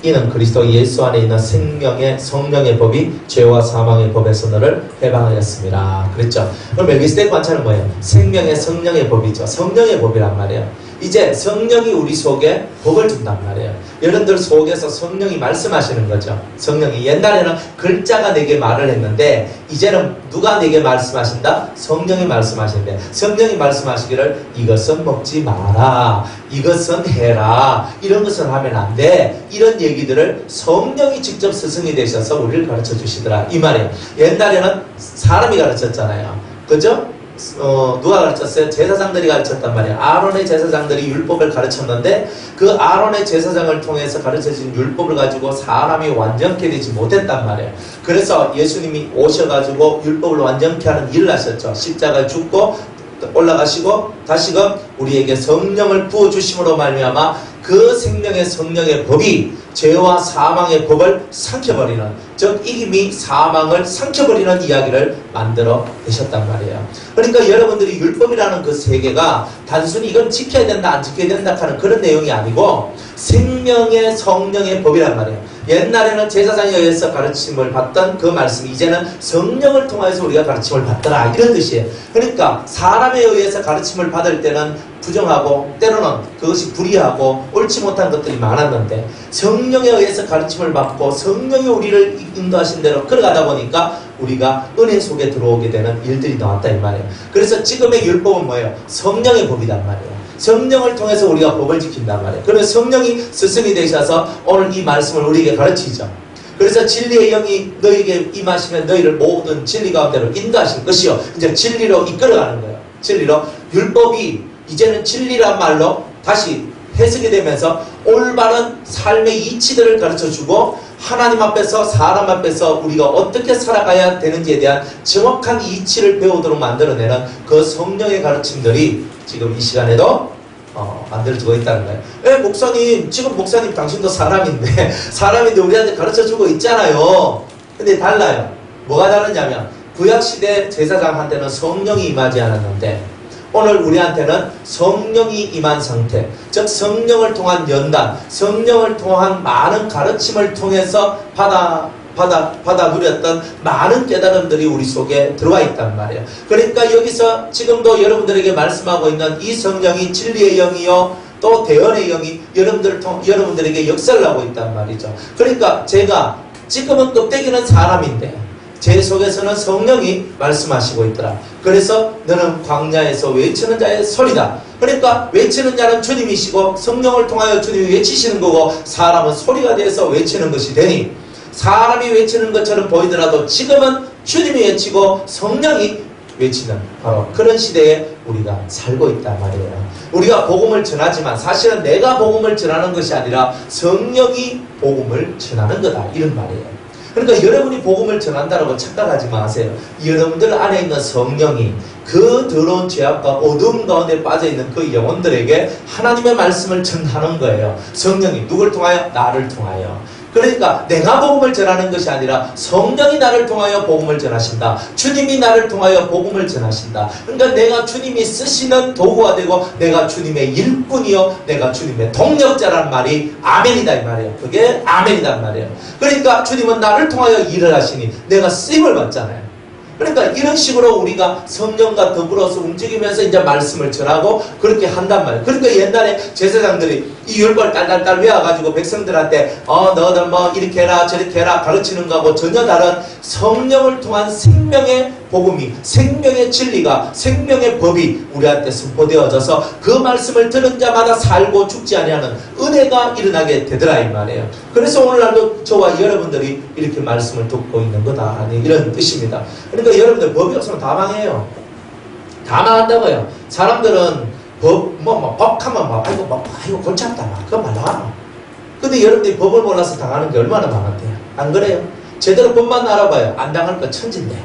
이는 그리스도 예수 안에 있는 생명의 성령의 법이 죄와 사망의 법에서 너를 해방하였습니다. 그랬죠. 그럼 멜기세덱 반차는 뭐예요? 생명의 성령의 법이죠. 성령의 법이란 말이에요. 이제 성령이 우리 속에 법을 준단 말이에요. 여러분들 속에서 성령이 말씀하시는 거죠. 성령이 옛날에는 글자가 내게 말을 했는데 이제는 누가 내게 말씀하신다? 성령이 말씀하신대. 성령이 말씀하시기를 이것은 먹지 마라, 이것은 해라, 이런 것을 하면 안 돼, 이런 얘기들을 성령이 직접 스승이 되셔서 우리를 가르쳐 주시더라 이 말이에요. 옛날에는 사람이 가르쳤잖아요. 그죠? 누가 가르쳤어요? 제사장들이 가르쳤단 말이에요. 아론의 제사장들이 율법을 가르쳤는데 그 아론의 제사장을 통해서 가르쳐진 율법을 가지고 사람이 완전케 되지 못했단 말이에요. 그래서 예수님이 오셔가지고 율법을 완전케 하는 일을 하셨죠. 십자가에 죽고 올라가시고 다시금 우리에게 성령을 부어주심으로 말미암아 그 생명의 성령의 법이 죄와 사망의 법을 삼켜버리는, 즉 이미 사망을 삼켜버리는 이야기를 만들어 내셨단 말이에요. 그러니까 여러분들이 율법이라는 그 세계가 단순히 이건 지켜야 된다 안 지켜야 된다 하는 그런 내용이 아니고 생명의 성령의 법이란 말이에요. 옛날에는 제사장에 의해서 가르침을 받던 그 말씀이 이제는 성령을 통해서 우리가 가르침을 받더라 이런 뜻이에요. 그러니까 사람에 의해서 가르침을 받을 때는 부정하고 때로는 그것이 불의하고 옳지 못한 것들이 많았는데 성령에 의해서 가르침을 받고 성령이 우리를 인도하신 대로 걸어가다 보니까 우리가 은혜 속에 들어오게 되는 일들이 나왔다 이 말이에요. 그래서 지금의 율법은 뭐예요? 성령의 법이란 말이에요. 성령을 통해서 우리가 법을 지킨단 말이에요. 그래서 성령이 스승이 되셔서 오늘 이 말씀을 우리에게 가르치죠. 그래서 진리의 영이 너희에게 임하시면 너희를 모든 진리 가운데로 인도하실 것이요. 이제 진리로 이끌어가는 거예요. 진리로. 율법이 이제는 진리란 말로 다시 해석이 되면서 올바른 삶의 이치들을 가르쳐주고 하나님 앞에서 사람 앞에서 우리가 어떻게 살아가야 되는지에 대한 정확한 이치를 배우도록 만들어내는 그 성령의 가르침들이 지금 이 시간에도 만들어지고 있다는 거예요. 목사님, 지금 목사님 당신도 사람인데 우리한테 가르쳐주고 있잖아요. 근데 달라요. 뭐가 다르냐면 구약시대 제사장한테는 성령이 임하지 않았는데 오늘 우리한테는 성령이 임한 상태, 즉 성령을 통한 연단, 성령을 통한 많은 가르침을 통해서 받아 누렸던 많은 깨달음들이 우리 속에 들어와 있단 말이에요. 그러니까 여기서 지금도 여러분들에게 말씀하고 있는 이 성령이 진리의 영이요 또 대언의 영이 여러분들에게 역사를 하고 있단 말이죠. 그러니까 제가 지금은 껍데기는 사람인데 제 속에서는 성령이 말씀하시고 있더라. 그래서 너는 광야에서 외치는 자의 소리다. 그러니까 외치는 자는 주님이시고 성령을 통하여 주님이 외치시는 거고 사람은 소리가 돼서 외치는 것이 되니 사람이 외치는 것처럼 보이더라도 지금은 주님이 외치고 성령이 외치는 바로 그런 시대에 우리가 살고 있단 말이에요. 우리가 복음을 전하지만 사실은 내가 복음을 전하는 것이 아니라 성령이 복음을 전하는 거다 이런 말이에요. 그러니까 여러분이 복음을 전한다고 착각하지 마세요. 여러분들 안에 있는 성령이 그 더러운 죄악과 어두움 가운데 빠져있는 그 영혼들에게 하나님의 말씀을 전하는 거예요. 성령이 누굴 통하여? 나를 통하여. 그러니까 내가 복음을 전하는 것이 아니라 성령이 나를 통하여 복음을 전하신다. 주님이 나를 통하여 복음을 전하신다. 그러니까 내가 주님이 쓰시는 도구가 되고 내가 주님의 일꾼이요 내가 주님의 동력자라는 말이 아멘이다 이 말이에요. 그게 아멘이란 말이에요. 그러니까 주님은 나를 통하여 일을 하시니 내가 쓰임을 받잖아요. 그러니까 이런 식으로 우리가 성령과 더불어서 움직이면서 이제 말씀을 전하고 그렇게 한단 말이에요. 그러니까 옛날에 제사장들이 이 율법을 딸딸딸 외워가지고 백성들한테 너들 뭐 이렇게 해라 저렇게 해라 가르치는 거하고 전혀 다른 성령을 통한 생명의 복음이 생명의 진리가 생명의 법이 우리한테 선포되어져서 그 말씀을 들은 자마다 살고 죽지 아니하는 은혜가 일어나게 되더라 이 말이에요. 그래서 오늘날도 저와 여러분들이 이렇게 말씀을 듣고 있는 거다 아니 이런 뜻입니다. 그러니까 여러분들 법이 없으면 다 망해요. 다 망한다고요. 사람들은 법하면 아이고 골치 아프다 그거 말라. 근데 여러분들이 법을 몰라서 당하는 게 얼마나 많은데요. 안 그래요? 제대로 법만 알아봐요. 안 당할 거 천진데.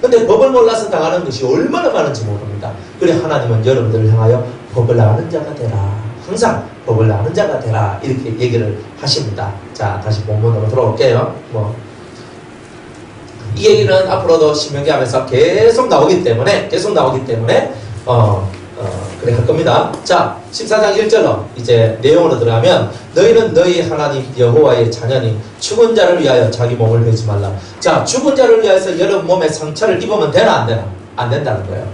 근데 법을 몰라서 당하는 것이 얼마나 많은지 모릅니다. 그래 하나님은 여러분들을 향하여 법을 아는 자가 되라. 항상 법을 아는 자가 되라. 이렇게 얘기를 하십니다. 자 다시 본문으로 돌아올게요. 이 얘기는 앞으로도 신명기 하면서 계속 나오기 때문에 그래 할 겁니다. 자 14장 1절로 이제 내용으로 들어가면 너희는 너희 하나님 여호와의 자녀니 죽은 자를 위하여 자기 몸을 베지 말라. 자 죽은 자를 위하여서 여러분 몸에 상처를 입으면 되나 안 되나? 안 된다는 거예요.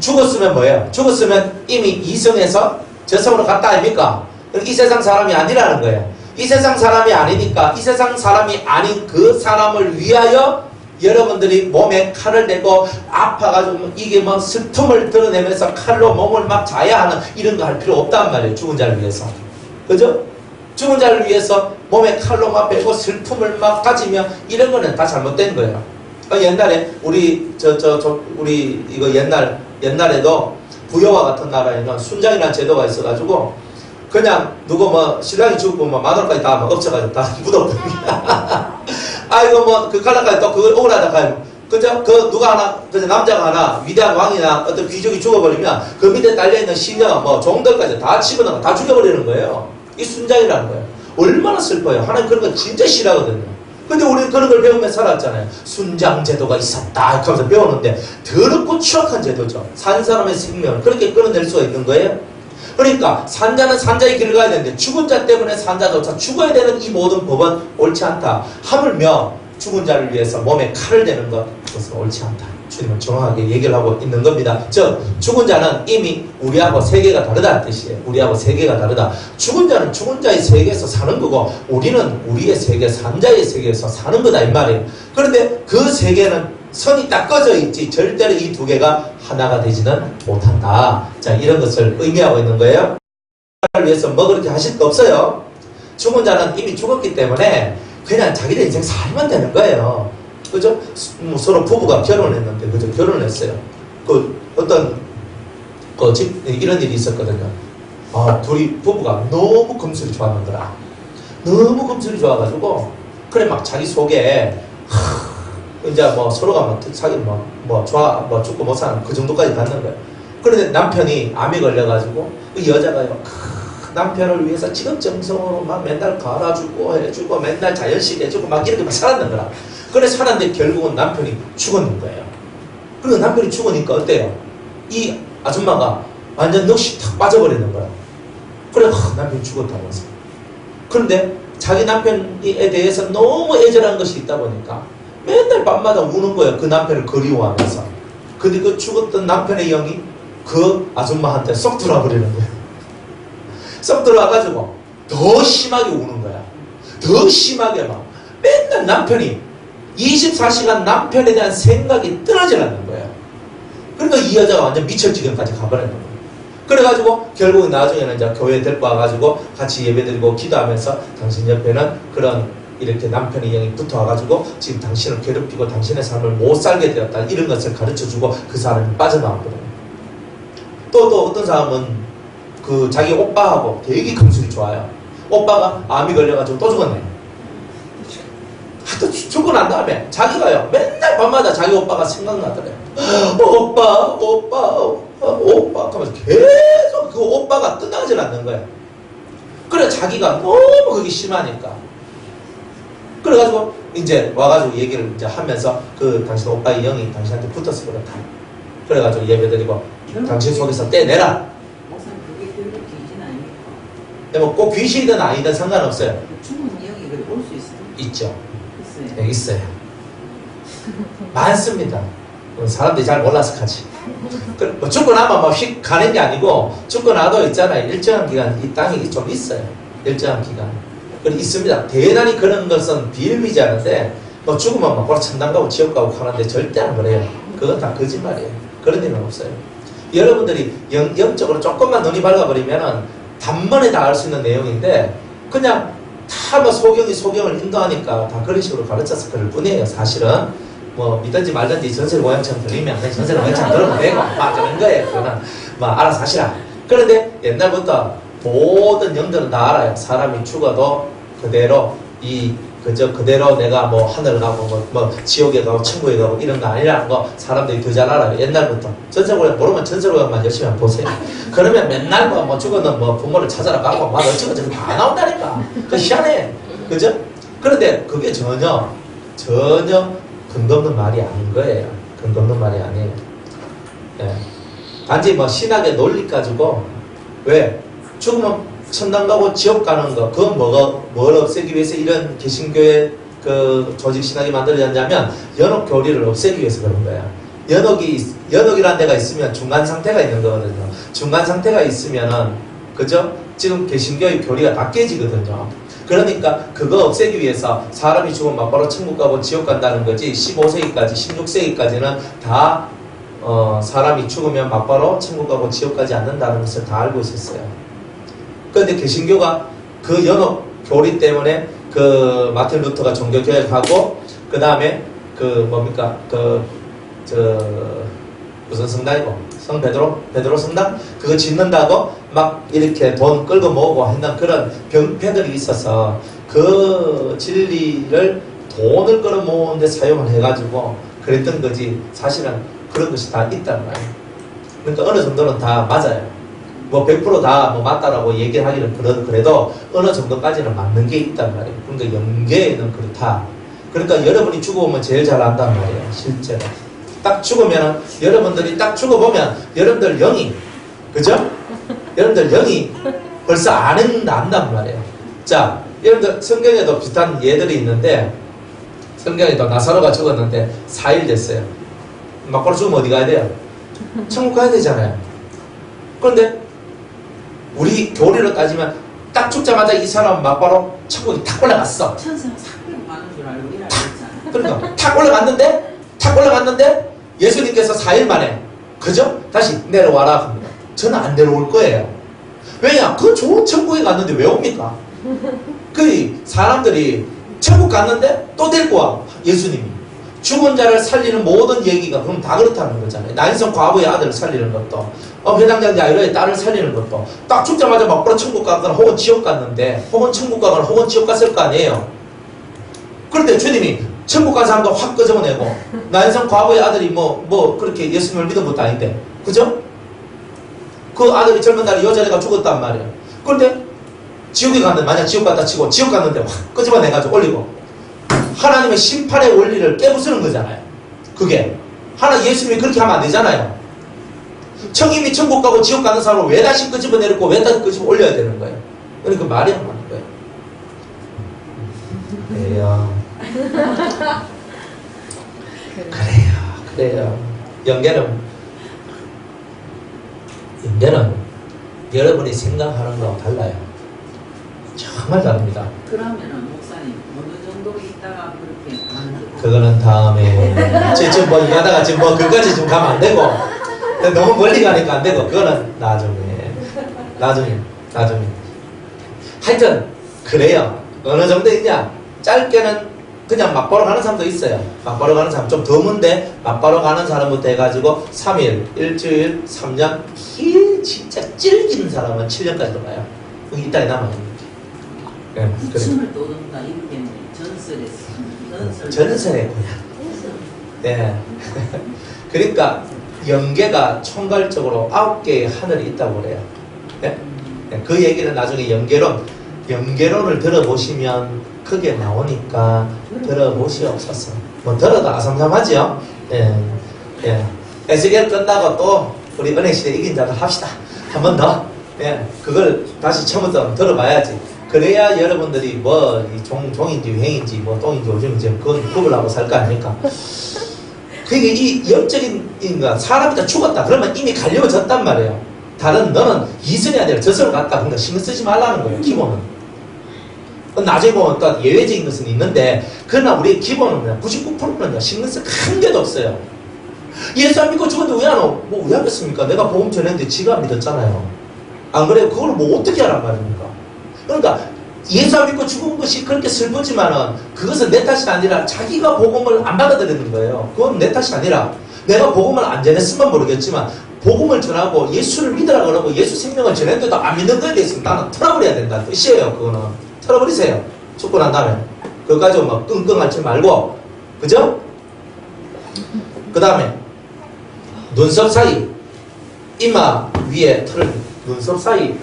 죽었으면 뭐예요? 죽었으면 이미 이성에서 저성으로 갔다 아닙니까? 이 세상 사람이 아니라는 거예요. 이 세상 사람이 아니니까 이 세상 사람이 아닌 그 사람을 위하여 여러분들이 몸에 칼을 대고 아파가지고 이게 뭐 슬픔을 드러내면서 칼로 몸을 막 자야 하는 이런 거 할 필요 없단 말이에요. 죽은 자를 위해서. 그죠? 죽은 자를 위해서 몸에 칼로 막 베고 슬픔을 막 가지며 이런 거는 다 잘못된 거예요. 옛날에 우리 이거 옛날에도 부여와 같은 나라에는 순장이라는 제도가 있어가지고 그냥 누구 신랑이 죽고 마누라까지 다 엎쳐가지고 다 묻어버립니다. 아이고 그 칼날까지 또 그걸 억울하다 그죠? 누가 하나 그죠? 남자가 하나 위대한 왕이나 어떤 귀족이 죽어버리면 그 밑에 달려있는 시녀 종들까지 다 집어넣어 다 죽여버리는 거예요. 이 순장이라는 거예요. 얼마나 슬퍼요. 하나님 그런 거 진짜 싫어하거든요. 근데 우리는 그런 걸 배우며 살았잖아요. 순장 제도가 있었다 하면서 배우는데 더럽고 추악한 제도죠. 산 사람의 생명을 그렇게 끊어낼 수가 있는 거예요. 그러니까 산자는 산자의 길을 가야 되는데 죽은 자 때문에 산자조차 죽어야 되는 이 모든 법은 옳지 않다. 하물며 죽은 자를 위해서 몸에 칼을 대는 것 그것은 옳지 않다. 주님은 정확하게 얘기를 하고 있는 겁니다. 즉 죽은 자는 이미 우리하고 세계가 다르다는 뜻이에요. 우리하고 세계가 다르다. 죽은 자는 죽은 자의 세계에서 사는 거고 우리는 우리의 세계 산자의 세계에서 사는 거다 이 말이에요. 그런데 그 세계는 선이 딱 꺼져 있지 절대로 이 두 개가 하나가 되지는 못한다. 자 이런 것을 의미하고 있는 거예요. 위해서 뭐 그렇게 하실 거 없어요. 죽은 자는 이미 죽었기 때문에 그냥 자기들 인생 살면 되는 거예요. 그죠? 서로 부부가 결혼했는데 그죠? 결혼했어요. 어떤 집 이런 일이 있었거든요. 둘이 부부가 너무 금술이 좋았는 거라. 너무 금술이 좋아가지고 그래 막 자기 속에 이제 서로가 사귀 죽고 못 사는 그 정도까지 갔는 거예요. 그런데 남편이 암에 걸려가지고 그 여자가요 남편을 위해서 지극정성으로 막 맨날 갈아주고 해주고 맨날 자연식 해주고 막 이렇게 막 살았는 거라. 그래 살았는데 결국은 남편이 죽었는 거예요. 그리고 남편이 죽으니까 어때요? 이 아줌마가 완전 넋이 탁 빠져버리는 거야. 그래 남편이 죽었다면서. 그런데 자기 남편에 대해서 너무 애절한 것이 있다 보니까 맨날 밤마다 우는 거예요. 그 남편을 그리워하면서. 근데 그 죽었던 남편의 영이 그 아줌마한테 쏙 들어와 버리는 거예요. 쏙 들어와가지고 더 심하게 우는 거야. 더 심하게 막 맨날 남편이 24시간 남편에 대한 생각이 끊어질 않는 거예요. 그러니까 이 여자가 완전 미칠 지경까지 가버리는 거예요. 그래가지고 결국 나중에는 이제 교회에 데리고 와가지고 같이 예배드리고 기도하면서 당신 옆에는 그런 이렇게 남편의 영이 붙어와가지고 지금 당신을 괴롭히고 당신의 삶을 못 살게 되었다 이런 것을 가르쳐주고 그 사람이 빠져나왔거든요. 또 어떤 사람은 그 자기 오빠하고 되게 금술이 좋아요. 오빠가 암이 걸려가지고 또 죽었네. 하여튼 죽고 난 다음에 자기가요 맨날 밤마다 자기 오빠가 생각나더래요. 오빠 하면서 계속 그 오빠가 끝나질 않는 거예요. 그래 자기가 너무 그게 심하니까 그래가지고 이제 와가지고 얘기를 이제 하면서 그 당신 오빠의 영이 당신한테 붙어서 그렇다. 그래가지고 예배드리고 당신 속에서 떼내라. 목사님 그게 결국 귀신 아닙니까? 뭐 꼭 귀신이든 아니든 상관없어요. 죽은 영이 그걸 볼 수 있어요? 있죠. 있어요. 네, 있어요. 많습니다. 사람들이 잘 몰라서 하지. 뭐 죽고 나면 뭐 휙 가는 게 아니고 죽고 나도 있잖아요. 일정한 기간 이 땅이 좀 있어요. 일정한 기간. 그리고 있습니다. 대단히 그런 것은 비일비재하는데 뭐 죽으면 막 바로 천당 가고 지옥 가고 하는데 절대 안 그래요. 그건 다 거짓말이에요. 그런 일은 없어요. 여러분들이 영적으로 조금만 눈이 밝아버리면은 단번에 다 알 수 있는 내용인데 그냥 다 뭐 소경을 인도하니까 다 그런 식으로 가르쳐서 그럴 뿐이에요. 사실은 뭐 믿든지 말든지 전설 모양처럼 들리면 전설 모양처럼 들으면 되고 막 그런 거예요. 그거는 뭐 알아서 하시라. 그런데 옛날부터 모든 영들은 다 알아요. 사람이 죽어도 그대로 그대로 내가 뭐 하늘 가고 뭐 지옥에 가고 천국에 가고 이런 거 아니라는 거 사람들이 더 잘 알아요. 옛날부터. 전설고양 모르면 전설고양만 열심히 한번 보세요. 그러면 맨날 뭐 죽어는 뭐 부모를 찾아라 가고 막 어쩌고저쩌고 다 나온다니까. 그 희한해. 그죠? 그런데 그게 전혀 근거 없는 말이 아닌 거예요. 근거 없는 말이 아니에요. 예. 단지 뭐 신학의 논리 가지고 왜 죽으면 천당 가고 지옥 가는 거 그건 뭘 없애기 위해서 이런 개신교의 그 조직 신학이 만들어졌냐면 연옥 교리를 없애기 위해서 그런 거야. 연옥이라는 데가 있으면 중간 상태가 있는 거거든요. 중간 상태가 있으면은 그죠? 지금 개신교의 교리가 다 깨지거든요. 그러니까 그거 없애기 위해서 사람이 죽으면 막바로 천국 가고 지옥 간다는 거지 15세기까지 16세기까지는 다 사람이 죽으면 막바로 천국 가고 지옥 가지 않는다는 것을 다 알고 있었어요. 그런데 개신교가 그 연옥 교리 때문에 그 마틴 루터가 종교개혁하고 그 다음에 그 뭡니까 무슨 성당이고 성 베드로 성당 그거 짓는다고 막 이렇게 돈 끌고 모으고 했는 그런 병폐들이 있어서 그 진리를 돈을 끌어 모으는데 사용을 해가지고 그랬던 거지 사실은 그런 것이 다 있단 말이에요. 그러니까 어느 정도는 다 맞아요. 뭐 100% 다 뭐 맞다라고 얘기하기는 그래도 어느 정도까지는 맞는 게 있단 말이에요. 그러니까 영계에는 그렇다. 그러니까 여러분이 죽어보면 제일 잘 안단 말이에요. 실제로. 딱 죽으면 여러분들이 딱 죽어보면 여러분들 영이 그죠? 여러분들 영이 벌써 안단 말이에요. 자, 여러분들 성경에도 비슷한 예들이 있는데 성경에도 나사로가 죽었는데 4일 됐어요. 막바로 죽으면 어디 가야 돼요? 천국 가야 되잖아요. 그런데 우리 교리로 따지면 딱 죽자마자 이 사람은 막바로 천국에 탁 올라갔어. 천사가 상금 많은 줄 알고 일하고 있잖아. 그러니까 탁 올라갔는데 예수님께서 4일 만에 그죠? 다시 내려와라 합니다. 저는 안 내려올 거예요. 왜냐? 그 좋은 천국에 갔는데 왜 옵니까? 그 사람들이 천국 갔는데 또 데리고 와 예수님이. 죽은 자를 살리는 모든 얘기가 그럼 다 그렇다는 거잖아요. 나인성 과부의 아들을 살리는 것도 회당장 야이로의 딸을 살리는 것도 딱 죽자마자 막바로 천국 갔거나 혹은 지옥 갔는데 혹은 천국 가거나 혹은 지옥 갔을 거 아니에요. 그런데 주님이 천국 간 사람도 확 끄집어내고 나인성 과부의 아들이 뭐 그렇게 예수님을 믿은 것도 아닌데 그죠? 그 아들이 젊은 날에 여자애가 죽었단 말이에요. 그런데 지옥에 갔는데 만약 지옥 갔다 치고 지옥 갔는데 확 끄집어내가지고 올리고 하나님의 심판의 원리를 깨부수는 거잖아요. 그게 예수님이 그렇게 하면 안 되잖아요. 이미 천국 가고 지옥 가는 사람을 왜 다시 끄집어내고 왜 다시 끄집어 올려야 되는 거예요. 그러니까 말이 안 맞는 거예요. 그래요. 그래요. 연계는 여러분이 생각하는 거하고 달라요. 정말 다릅니다. 그러면은 목사님 어느 정도 있다가 그렇게 가는 그거는 다음에 지금 뭐 이러다가 지금 뭐 그까지 좀 가면 안 되고 너무 멀리 가니까 안 되고 그거는 나중에 하여튼 그래요. 어느 정도 있냐? 짧게는 그냥 막바로 가는 사람도 있어요. 막바로 가는 사람 좀 드문데 막바로 가는 사람부터 해가지고 3일, 일주일, 3년 진짜 찔기는 사람은 7년까지도 가요. 여기 이따에 남아요. 네, 그래. 춤을 떠든다 이렇게 전설의 고향. 네. 그러니까 연계가 총괄적으로 9개의 하늘이 있다고 그래요. 네? 네, 그 얘기는 나중에 연계론을 들어보시면 크게 나오니까 들어보시옵소서. 뭐 들어도 아삼삼하지요. 예, 예. 에스겔 끝나고 또 우리 은혜시대 이긴 자들 합시다. 한 번 더. 예, 그걸 다시 처음부터 들어봐야지. 그래야 여러분들이 뭐 종인지 회인지 뭐 똥인지 오줌인지 그건 구분하고 살 거 아닙니까? 그게 이 영적인 인간 사람이 다 죽었다 그러면 이미 갈려졌단 말이에요. 다른 너는 이선이 아니라 저선을 갔다 그러니까 신경 쓰지 말라는 거예요. 기본은. 나중에 보면 또 예외적인 것은 있는데 그러나 우리 기본은 99%는 신경 쓸 한 개도 없어요. 예수 안 믿고 죽었는데 왜 하겠습니까? 내가 복음 전했는데 지가 안 믿었잖아요. 안 그래요? 그걸 뭐 어떻게 하란 말입니까? 그러니까 예수 안 믿고 죽은 것이 그렇게 슬프지만은 그것은 내 탓이 아니라 자기가 복음을 안 받아들이는 거예요. 그건 내 탓이 아니라 내가 복음을 안 전했으면 모르겠지만 복음을 전하고 예수를 믿으라 그러고 예수 생명을 전했는데도 안 믿는 거에 대해서 나는 털어버려야 된다는 뜻이에요. 그거는 털어버리세요. 죽고 난 다음에 그거 가지고 막 끙끙 앓지 말고 그죠? 그 다음에 눈썹 사이 이마 위에 털을 눈썹 사이가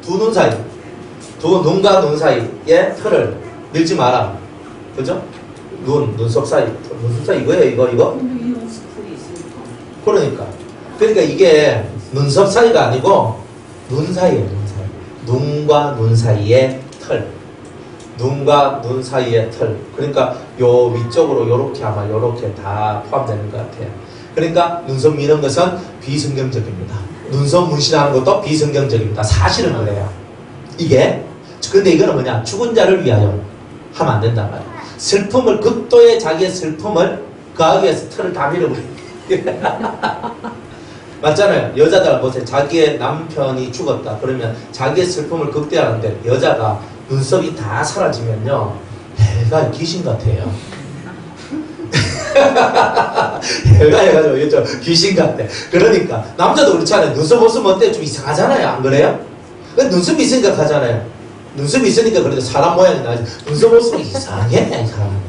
두 눈 사이 두 눈과 눈 사이에 털을 밀지 마라. 그죠? 눈썹 사이 이거예요. 이거 그러니까 이게 눈썹 사이가 아니고 눈 사이예요. 눈 사이. 눈과 눈 사이의 털. 눈과 눈 사이의 털. 그러니까 요 위쪽으로 요렇게 아마 요렇게 다 포함되는 것 같아요. 그러니까 눈썹 미는 것은 비성경적입니다. 눈썹 문신하는 것도 비성경적입니다. 사실은 그래요. 이게 근데 이거는 뭐냐? 죽은 자를 위하여 하면 안 된단 말이에요. 슬픔을 극도의 자기의 슬픔을 그하기 위해서 털을 다 밀어버려요. 맞잖아요. 여자들 보세요. 자기의 남편이 죽었다. 그러면 자기의 슬픔을 극대화하는데 여자가 눈썹이 다 사라지면요. 애가 귀신 같아요. 애가 해가지고 이거 귀신 같아. 그러니까 남자도 그렇잖아요. 눈썹 없으면 어때? 좀 이상하잖아요. 안 그래요? 눈썹이 있으니까 가잖아요. 눈썹이 있으니까 그래도 사람 모양이 나지. 눈썹 없으면 이상해. 사람.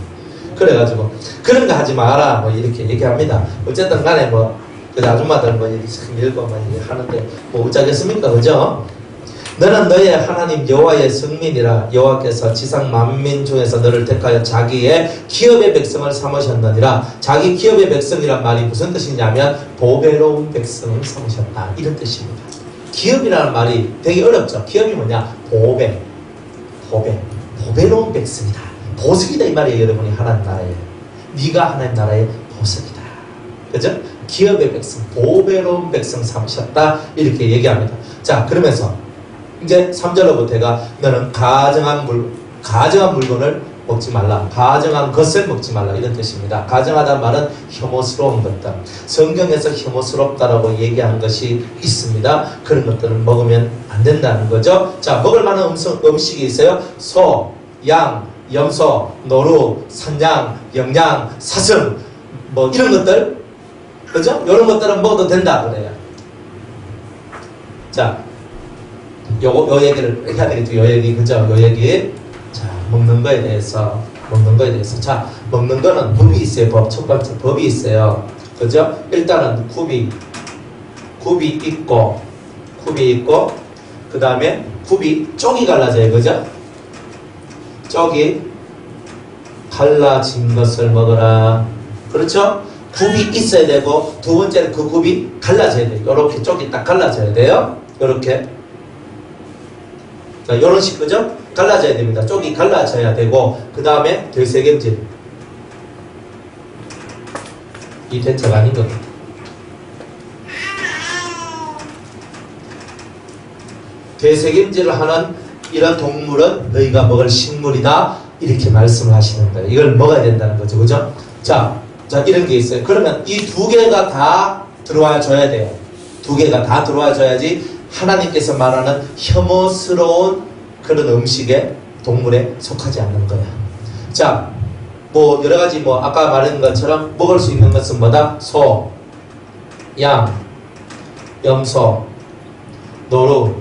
그래가지고 그런 거 하지 마라. 뭐 이렇게 얘기합니다. 어쨌든 간에 그 아줌마들 이렇게 읽고 하는데 어쩌겠습니까? 그죠? 너는 너의 하나님 여호와의 성민이라. 여호와께서 지상 만민 중에서 너를 택하여 자기의 기업의 백성을 삼으셨느니라. 자기 기업의 백성이란 말이 무슨 뜻이냐면 보배로운 백성을 삼으셨다 이런 뜻입니다. 기업이라는 말이 되게 어렵죠. 기업이 뭐냐? 보배로운 백성이다. 보석이다 이 말이에요. 여러분이 하나님 나라에 네가 하나님 나라의 보석이다. 그죠? 기업의 백성, 보배로운 백성 삼으셨다 이렇게 얘기합니다. 자, 그러면서 이제 3절로부터가 너는 가정한 물건을 먹지 말라. 가정한 것을 먹지 말라 이런 뜻입니다. 가정하다는 말은 혐오스러운 것들. 성경에서 혐오스럽다라고 얘기한 것이 있습니다. 그런 것들을 먹으면 안 된다는 거죠. 자, 먹을 만한 음식이 있어요. 소, 양, 염소, 노루, 산양, 영양, 사슴 이런 것들 그죠? 이런 것들은 먹어도 된다 그래요. 자, 요 얘기를 해야 되겠죠. 요 얘기 그죠? 요 얘기. 자, 먹는 거에 대해서. 자, 먹는 거는 법이 있어요. 첫 번째 법이 있어요. 그죠? 일단은 굽이 있고 그 다음에 쪽이 갈라져요. 그죠? 쪽이 갈라진 것을 먹어라. 그렇죠? 굽이 있어야 되고 두 번째는 그 굽이 갈라져야 돼요. 이렇게 쪽이 딱 갈라져야 돼요. 이렇게 자, 요런 식, 그죠? 갈라져야 됩니다. 쪽이 갈라져야 되고, 그 다음에 되새김질. 이 대체가 아닌 겁니다. 되새김질을 하는 이런 동물은 너희가 먹을 식물이다. 이렇게 말씀을 하시는 거예요. 이걸 먹어야 된다는 거죠. 그죠? 자, 이런 게 있어요. 그러면 이 두 개가 다 들어와 줘야 돼요. 두 개가 다 들어와 줘야지 하나님께서 말하는 혐오스러운 그런 음식에 동물에 속하지 않는 거야. 자, 뭐 여러 가지 뭐 아까 말한 것처럼 먹을 수 있는 것은 뭐다? 소, 양, 염소, 노루,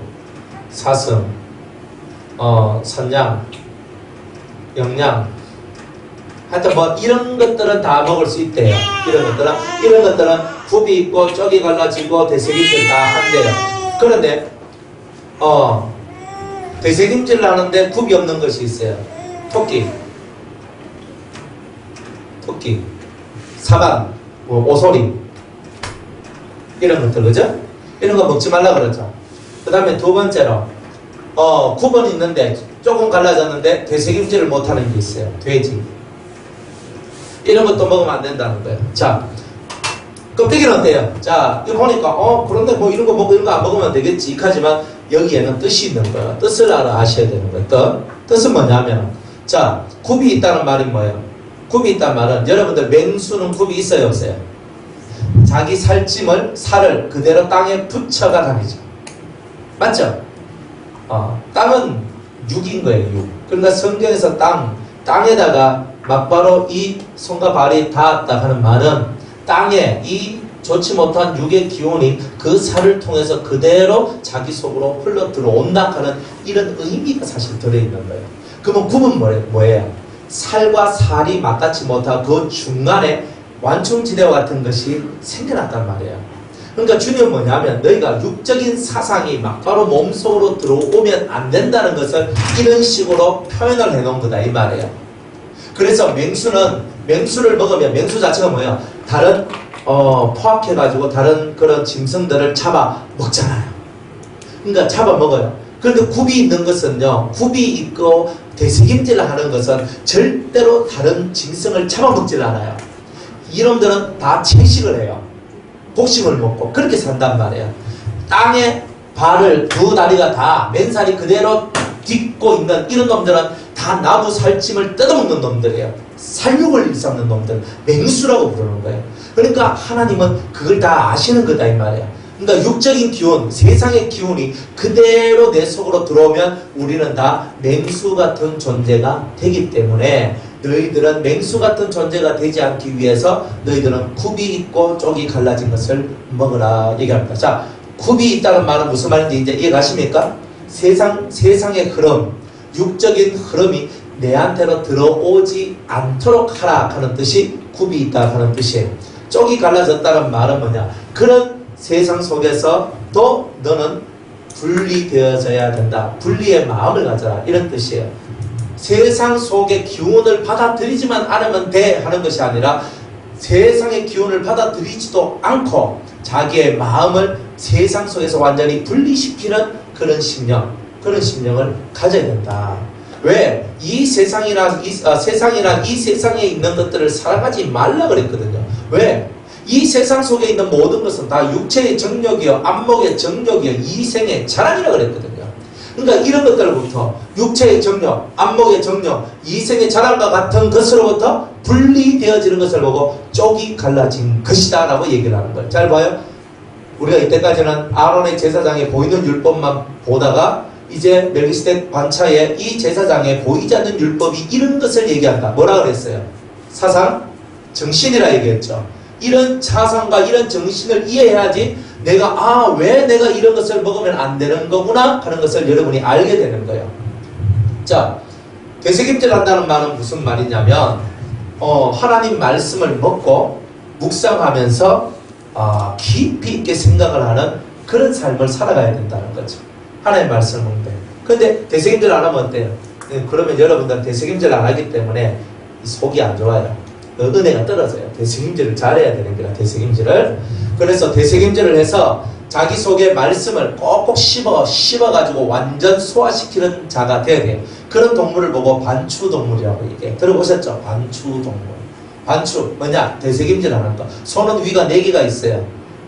사슴, 산양, 영양. 하여튼 뭐 이런 것들은 다 먹을 수 있대요. 이런 것들은 굽이 있고 쪽이 갈라지고 되새김질 다 한대요. 그런데 되새김질을 하는데 굽이 없는 것이 있어요. 토끼, 사반, 뭐 오소리 이런 것들, 그죠? 이런 거 먹지 말라 그러죠. 그 다음에 두 번째로 굽은 있는데 조금 갈라졌는데 되새김질을 못하는 게 있어요. 돼지. 이런 것도 먹으면 안 된다는 거예요. 자, 껍데기는 어때요? 자, 이거 보니까 그런데 뭐 이런 거 먹고 이런 거 안 먹으면 되겠지. 하지만 여기에는 뜻이 있는 거예요. 뜻을 아셔야 되는 거예요. 뜻은 뭐냐면, 자, 굽이 있다는 말이 뭐예요? 굽이 있다는 말은 여러분들 맹수는 굽이 있어요, 없어요? 자기 살을 그대로 땅에 붙여가 다니죠. 맞죠? 땅은 육인 거예요, 육. 그러니까 성경에서 땅에다가 막바로 이 손과 발이 닿았다 하는 말은 땅에 이 좋지 못한 육의 기운이 그 살을 통해서 그대로 자기 속으로 흘러 들어온다 하는 이런 의미가 사실 들어있는 거예요. 그러면 굽은 뭐예요? 살과 살이 맞닿지 못하고 그 중간에 완충지대와 같은 것이 생겨났단 말이에요. 그러니까 주님은 뭐냐면 너희가 육적인 사상이 막바로 몸속으로 들어오면 안 된다는 것을 이런 식으로 표현을 해놓은 거다 이 말이에요. 그래서 맹수를 먹으면 맹수 자체가 뭐예요? 다른 포악해가지고 다른 그런 짐승들을 잡아 먹잖아요. 그러니까 잡아 먹어요. 그런데 굽이 있는 것은요, 굽이 있고 되새김질을 하는 것은 절대로 다른 짐승을 잡아먹질 않아요. 이놈들은 다 채식을 해요. 곡식을 먹고 그렇게 산단 말이에요. 땅에 발을 두 다리가 다 맨살이 그대로 딛고 있는 이런 놈들은 다 나무 살찜을 뜯어먹는 놈들이에요. 살육을 일삼는 놈들, 맹수라고 부르는 거예요. 그러니까 하나님은 그걸 다 아시는 거다 이 말이에요. 그러니까 육적인 기운, 세상의 기운이 그대로 내 속으로 들어오면 우리는 다 맹수 같은 존재가 되기 때문에 너희들은 맹수 같은 존재가 되지 않기 위해서 너희들은 굽이 있고 쪽이 갈라진 것을 먹으라 얘기합니다. 자, 굽이 있다는 말은 무슨 말인지 이제 이해가십니까? 세상의 흐름, 육적인 흐름이 내한테로 들어오지 않도록 하라 하는 뜻이 굽이 있다 하는 뜻이에요. 쪽이 갈라졌다는 말은 뭐냐? 그런 세상 속에서 또 너는 분리되어져야 된다. 분리의 마음을 가져라. 이런 뜻이에요. 세상 속의 기운을 받아들이지만 않으면 돼 하는 것이 아니라 세상의 기운을 받아들이지도 않고 자기의 마음을 세상 속에서 완전히 분리시키는 그런 심령을 가져야 된다. 왜? 이 세상이란 이 세상에 있는 것들을 사랑하지 말라 그랬거든요. 왜? 이 세상 속에 있는 모든 것은 다 육체의 정욕이요, 안목의 정욕이요, 이생의 자랑이라 그랬거든요. 그러니까 이런 것들로부터 육체의 정욕, 안목의 정욕, 이생의 자랑과 같은 것으로부터 분리되어지는 것을 보고 쪽이 갈라진 것이다 라고 얘기를 하는 거예요. 잘 봐요. 우리가 이때까지는 아론의 제사장에 보이는 율법만 보다가 이제 멜기세덱 관차에 이 제사장에 보이지 않는 율법이 이런 것을 얘기한다. 뭐라 그랬어요? 사상, 정신이라 얘기했죠. 이런 사상과 이런 정신을 이해해야지 내가 왜 내가 이런 것을 먹으면 안 되는 거구나 하는 것을 여러분이 알게 되는 거예요. 자, 되새김질 한다는 말은 무슨 말이냐면 하나님 말씀을 먹고 묵상하면서 깊이 있게 생각을 하는 그런 삶을 살아가야 된다는 거죠. 하나님 말씀을 먹는데. 근데 되새김질 안 하면 어때요? 그러면 여러분들은 되새김질 안 하기 때문에 속이 안 좋아요. 은혜가 떨어져요. 되새김질을 잘해야 되는 거야. 되새김질을. 그래서 되새김질을 해서 자기 속에 말씀을 꼭꼭 씹어가지고 완전 소화시키는 자가 되어야 돼요. 그런 동물을 보고 반추동물이라고 얘기해. 들어보셨죠? 반추동물. 반추 뭐냐? 되새김질하는 거. 손은 위가 4개가 있어요.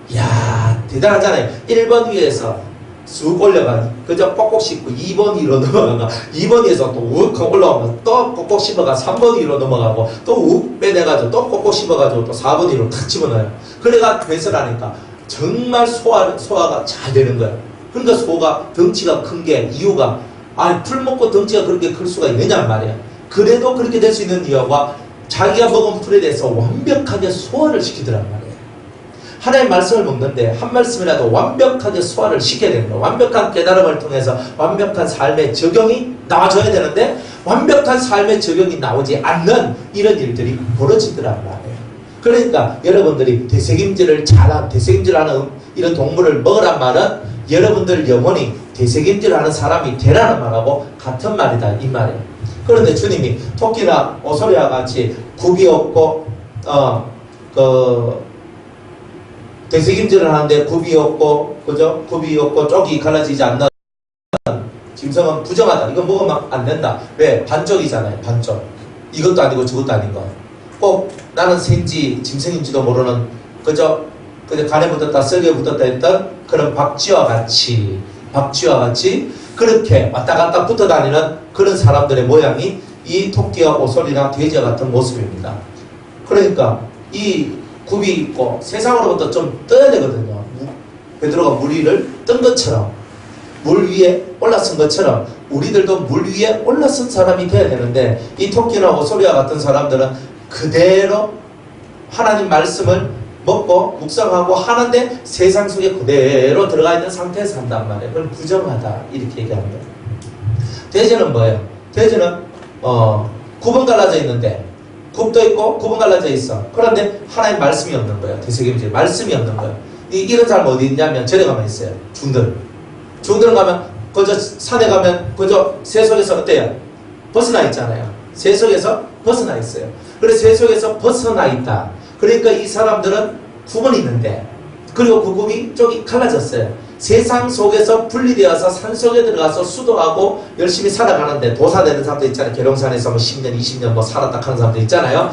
이야 대단하잖아요. 1번 위에서 쑥 올려가 그저 꼭꼭 씹고 2번 위로 넘어가가 2번 위에서 또 욱하고 올라오면 또 꼭꼭 씹어가 3번 위로 넘어가고 또 욱 빼내가지고 또 꼭꼭 씹어가지고 또 4번 위로 탁 집어넣어요. 그래가 배설하니까 정말 소화가 잘 되는 거예요. 그러니까 소가 덩치가 큰 게 이유가 풀 먹고 덩치가 그렇게 클 수가 있느냐 말이야. 그래도 그렇게 될 수 있는 이유가 자기가 먹은 풀에 대해서 완벽하게 소화를 시키더란 말이에요. 하나님의 말씀을 먹는데 한 말씀이라도 완벽하게 소화를 시켜야 되는 거예요. 완벽한 깨달음을 통해서 완벽한 삶의 적용이 나와줘야 되는데 완벽한 삶의 적용이 나오지 않는 이런 일들이 벌어지더란 말이에요. 그러니까 여러분들이 되새김질하는 이런 동물을 먹으란 말은 여러분들 영혼이 되새김질하는 사람이 되라는 말하고 같은 말이다 이 말이에요. 그런데 주님이 토끼나 오소리와 같이 굽이 없고 되새김질을 하는데 굽이 없고 그죠? 굽이 없고 쪽이 갈라지지 않는 짐승은 부정하다. 이거 먹으면 안 된다. 왜? 반쪽이잖아요. 반쪽. 이것도 아니고 저것도 아닌 거. 꼭 나는 새인지 짐승인지도 모르는 그저 간에 붙었다 썰기에 붙었다 했던 그런 박쥐와 같이 그렇게 왔다 갔다 붙어 다니는 그런 사람들의 모양이 이 토끼와 오소리나 돼지와 같은 모습입니다. 그러니까 이 굽이 있고 세상으로부터 좀 떠야 되거든요. 베드로가 물 위를 뜬 것처럼 물 위에 올라선 것처럼 우리들도 물 위에 올라선 사람이 돼야 되는데 이 토끼나 오소리와 같은 사람들은 그대로 하나님 말씀을 먹고 묵상하고 하는데 세상 속에 그대로 들어가 있는 상태에서 한단 말이에요. 그럼 부정하다 이렇게 얘기하는 거예요. 돼지는 뭐예요? 돼지는 굽은 갈라져 있는데 굽도 있고 굽은 갈라져 있어. 그런데 하나님 말씀이 없는 거예요. 되새김질 말씀이 없는 거예요. 이런 사람 어디 있냐면 절에 가면 있어요. 중들 가면 그저 산에 가면 그저 새 속에서 어때요? 벗어나 있잖아요. 새 속에서 벗어나 있어요. 그래서 새 속에서 벗어나 있다. 그러니까 이 사람들은 굽은 있는데 그리고 그 굽이 쪽이 갈라졌어요. 세상 속에서 분리되어서 산속에 들어가서 수도하고 열심히 살아가는데 도사되는 사람도 있잖아요. 계룡산에서 10년 20년 살았다 하는 사람도 있잖아요.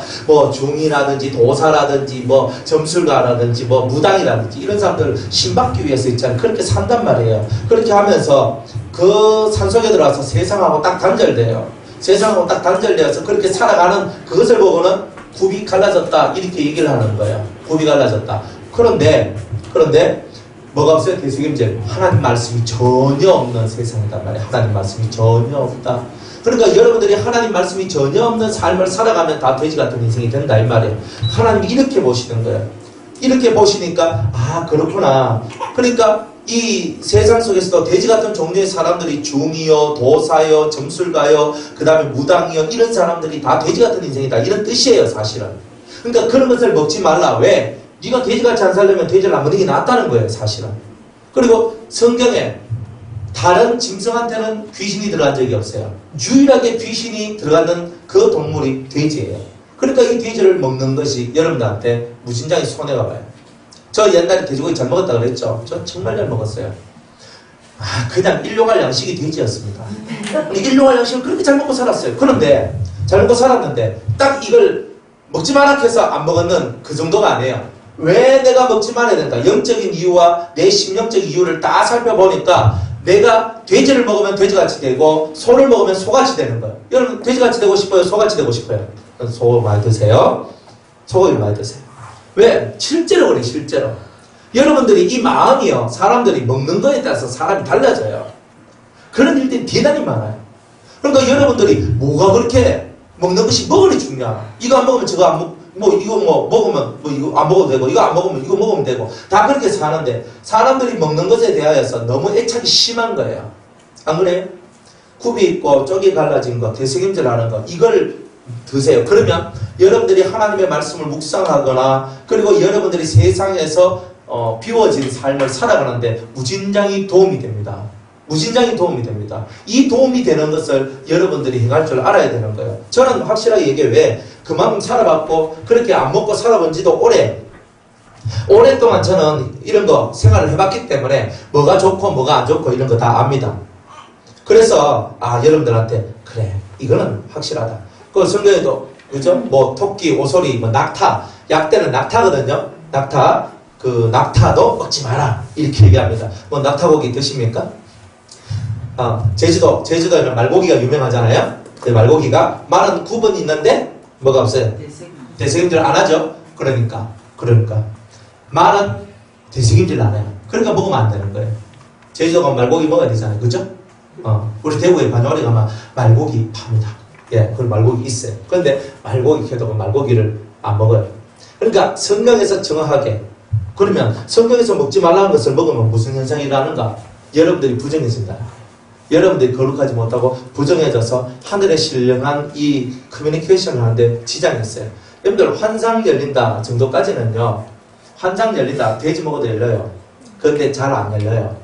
중이라든지 도사라든지 점술가라든지 무당이라든지 이런 사람들을 신받기 위해서 있잖아요. 그렇게 산단 말이에요. 그렇게 하면서 그 산속에 들어가서 세상하고 딱 단절돼요. 세상하고 딱 단절되어서 그렇게 살아가는 그것을 보고는 굽이 갈라졌다 이렇게 얘기를 하는 거예요. 굽이 갈라졌다. 그런데 뭐가 없어요? 되새김질. 하나님 말씀이 전혀 없는 세상이단 말이에요. 하나님 말씀이 전혀 없다. 그러니까 여러분들이 하나님 말씀이 전혀 없는 삶을 살아가면 다 돼지 같은 인생이 된다 이 말이에요. 하나님이 이렇게 보시는 거예요. 이렇게 보시니까 그렇구나. 그러니까 이 세상 속에서도 돼지 같은 종류의 사람들이 중이요, 도사요, 점술가요, 그 다음에 무당이요 이런 사람들이 다 돼지 같은 인생이다 이런 뜻이에요 사실은. 그러니까 그런 것을 먹지 말라. 왜? 네가 돼지같이 안 살려면 돼지를 안 먹는 게 낫다는 거예요 사실은. 그리고 성경에 다른 짐승한테는 귀신이 들어간 적이 없어요. 유일하게 귀신이 들어가는 그 동물이 돼지예요. 그러니까 이 돼지를 먹는 것이 여러분들한테 무진장이 손해가 봐요. 저 옛날에 돼지고기 잘 먹었다 그랬죠. 저 정말 잘 먹었어요. 그냥 일용할 양식이 돼지였습니다. 일용할 양식을 그렇게 잘 먹고 살았어요. 그런데 잘 먹고 살았는데 딱 이걸 먹지 마라 해서 안 먹었는 그 정도가 아니에요. 왜 내가 먹지 말아야 된다? 영적인 이유와 내 심령적 이유를 다 살펴보니까 내가 돼지를 먹으면 돼지같이 되고 소를 먹으면 소같이 되는 거예요. 여러분 돼지같이 되고 싶어요? 소같이 되고 싶어요? 소 많이 드세요. 소고기 많이 드세요. 왜? 실제로 그래 실제로. 여러분들이 이 마음이요 사람들이 먹는 거에 따라서 사람이 달라져요. 그런 일들이 대단히 많아요. 그러니까 여러분들이 뭐가 그렇게 먹는 것이 뭐가 중요하나? 이거 안 먹으면 저거 안 먹, 이거 먹으면 이거 안 먹어도 되고 이거 안 먹으면 이거 먹으면 되고 다 그렇게 사는데 사람들이 먹는 것에 대하여서 너무 애착이 심한 거예요. 안 그래요? 굽이 있고 쪽이 갈라진 거, 되새김질하는 거 이걸 드세요. 그러면 여러분들이 하나님의 말씀을 묵상하거나 그리고 여러분들이 세상에서 비워진 삶을 살아가는데 무진장이 도움이 됩니다. 무진장이 도움이 됩니다. 이 도움이 되는 것을 여러분들이 행할 줄 알아야 되는 거예요. 저는 확실하게 얘기해요. 왜? 그만큼 살아봤고 그렇게 안 먹고 살아본 지도 오래 오랫동안 저는 이런 거 생활을 해봤기 때문에 뭐가 좋고 뭐가 안 좋고 이런 거 다 압니다. 그래서 여러분들한테 그래 이거는 확실하다. 그 성경에도 그죠? 뭐 토끼, 오소리, 뭐 낙타, 약대는 낙타거든요. 낙타, 그 낙타도 먹지 마라 이렇게 얘기합니다. 뭐 낙타고기 드십니까? 제주도에는 말고기가 유명하잖아요. 그 말고기가 말은 9번 있는데 뭐가 없어요? 대책임질 안 하죠. 그러니까 말은 대책임질 안 해요. 그러니까 먹으면 안 되는 거예요. 제주도 가면 말고기 먹어야 되잖아요. 그죠? 우리 대구에 반야월에 가면 말고기 팝니다. 예, 그 말고기 있어요. 그런데 말고기 캐도 말고기를 안 먹어요. 그러니까 성경에서 정확하게 그러면 성경에서 먹지 말라는 것을 먹으면 무슨 현상이 일어나는가? 여러분들이 부정해진다. 여러분들이 거룩하지 못하고 부정해져서 하늘에 신령한 이 커뮤니케이션을 하는데 지장이 있어요. 여러분들 환상 열린다 정도까지는요. 환상 열린다. 돼지 먹어도 열려요. 그런데 잘 안 열려요.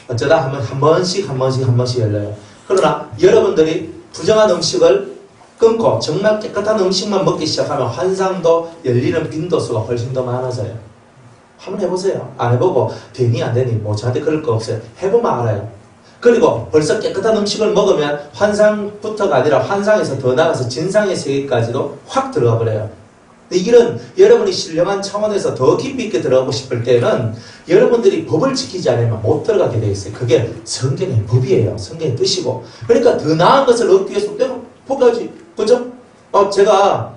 어쩌다 한 번씩 열려요. 그러나 여러분들이 부정한 음식을 끊고 정말 깨끗한 음식만 먹기 시작하면 환상도 열리는 빈도수가 훨씬 더 많아져요. 한번 해보세요. 안 해보고 되니 안 되니 뭐 저한테 그럴 거 없어요. 해보면 알아요. 그리고 벌써 깨끗한 음식을 먹으면 환상부터가 아니라 환상에서 더 나가서 진상의 세계까지도 확 들어가 버려요. 근데 이런 여러분이 신령한 차원에서 더 깊이 있게 들어가고 싶을 때는 여러분들이 법을 지키지 않으면 못 들어가게 돼 있어요. 그게 성경의 법이에요. 성경의 뜻이고. 그러니까 더 나은 것을 얻기 위해서 내가 포기하지. 그죠? 제가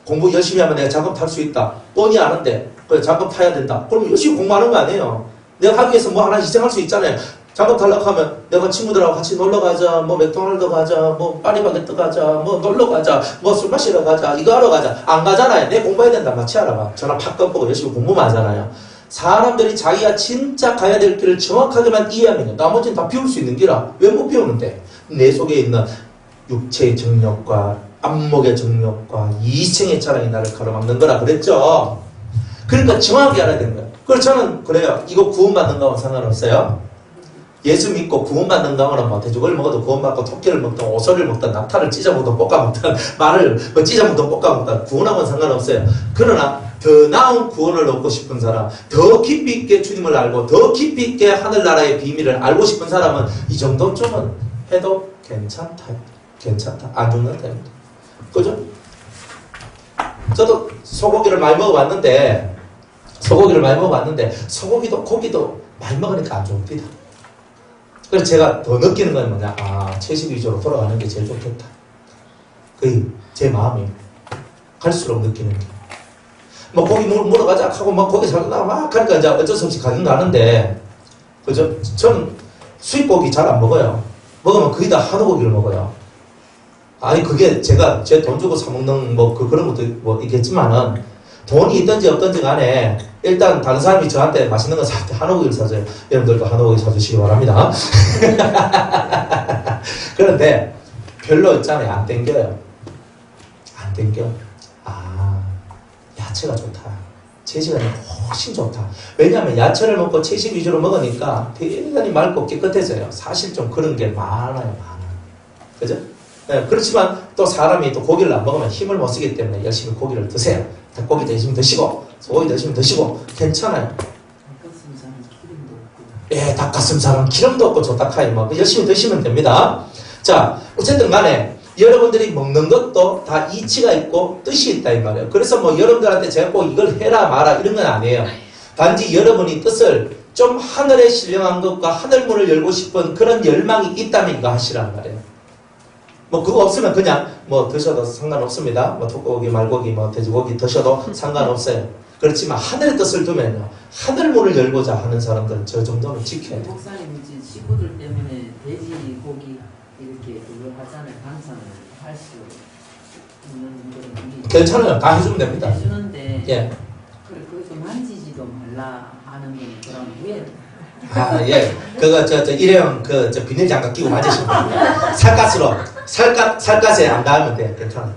공부 열심히 하면 내가 작업 탈 수 있다. 뻔히 아는데 그래 작업 타야 된다. 그럼 열심히 공부하는 거 아니에요. 내가 하기 위해서 뭐 하나 희생할 수 있잖아요. 작업 달라고 하면 내가 친구들하고 같이 놀러 가자, 뭐 맥도날드 가자, 뭐 파리바게뜨 가자, 뭐 놀러 가자, 뭐 술 마시러 가자, 이거 하러 가자. 안 가잖아요. 내 공부해야 된다. 마치 알아봐. 전화 팍 끊고 열심히 공부만 하잖아요. 사람들이 자기가 진짜 가야 될 길을 정확하게만 이해하면 나머지는 다 비울 수 있는 길이라. 왜 못 비우는데? 내 속에 있는 육체의 정욕과 안목의 정욕과 이생의 자랑이 나를 가로막는 거라 그랬죠. 그러니까 정확하게 알아야 되는 거예요. 그래서 저는 그래요. 이거 구원받는 거하고 상관없어요. 예수 믿고 구원받는 거는 뭐 돼지고기를 먹어도 구원받고 토끼를 먹든 오소리를 먹든 낙타를 찢어 먹든 볶아 먹든 말을 뭐 찢어 먹든 볶아 먹든 구원하고는 상관없어요. 그러나 더 나은 구원을 얻고 싶은 사람, 더 깊이 있게 주님을 알고 더 깊이 있게 하늘나라의 비밀을 알고 싶은 사람은 이 정도쯤은 해도 괜찮다. 안 죽는다. 그죠? 저도 소고기를 많이 먹어봤는데 소고기도 고기도 많이 먹으니까 안 좋습니다. 그래서 제가 더 느끼는 건 뭐냐? 채식 위주로 돌아가는 게 제일 좋겠다. 그게 제 마음이 갈수록 느끼는 게. 뭐 고기 먹으러 가자 하고 막 고기 사다 막 하니까 이제 어쩔 수 없이 가긴 가는데, 그죠? 저는 수입고기 잘 안 먹어요. 먹으면 거의 다 한우고기를 먹어요. 아니 그게 제가 제 돈 주고 사 먹는 뭐 그런 것도 뭐 있겠지만은 돈이 있든지 없든지 간에 일단 다른 사람이 저한테 맛있는 거 살 때 한우고기를 사줘요. 여러분들도 한우고기 사주시기 바랍니다. 그런데 별로 있잖아요. 안 땡겨요. 안 땡겨. 야채가 좋다. 채식이 훨씬 좋다. 왜냐하면 야채를 먹고 채식 위주로 먹으니까 대단히 맑고 깨끗해져요. 사실 좀 그런 게 많아요. 그죠? 네, 그렇지만 또 사람이 또 고기를 안 먹으면 힘을 못 쓰기 때문에 열심히 고기를 드세요. 닭고기도 열심히 드시고 소고기도 열심히 드시고 괜찮아요. 닭가슴살은 기름도 없고. 예, 닭가슴살은 기름도 없고 좋다 카이 뭐 열심히 드시면 됩니다. 자, 어쨌든 간에 여러분들이 먹는 것도 다 이치가 있고 뜻이 있다 이 말이에요. 그래서 뭐 여러분들한테 제가 꼭 이걸 해라 마라 이런 건 아니에요. 단지 여러분이 뜻을 좀 하늘에 신령한 것과 하늘문을 열고 싶은 그런 열망이 있다면 이거 하시란 말이에요. 뭐 그거 없으면 그냥 뭐 드셔도 상관없습니다. 뭐 토끼고기, 말고기, 뭐 돼지고기 드셔도 상관없어요. 그렇지만 하늘의 뜻을 두면요. 하늘문을 열고자 하는 사람들은 저 정도는 지켜야 돼요. 목사님 이제 식구들 때문에 돼지고기 이렇게 그거 하잖아요. 반찬을 할 수 있는 그런 괜찮아요. 다 해주면 됩니다. 해주는데 예. 그래 거기서 만지지도 말라 하는 건 그럼 왜? 예. 그거 일회용 저 비닐 장갑 끼고 맞으시면 됩니다. 살갗에 안 닿으면 돼. 괜찮아요.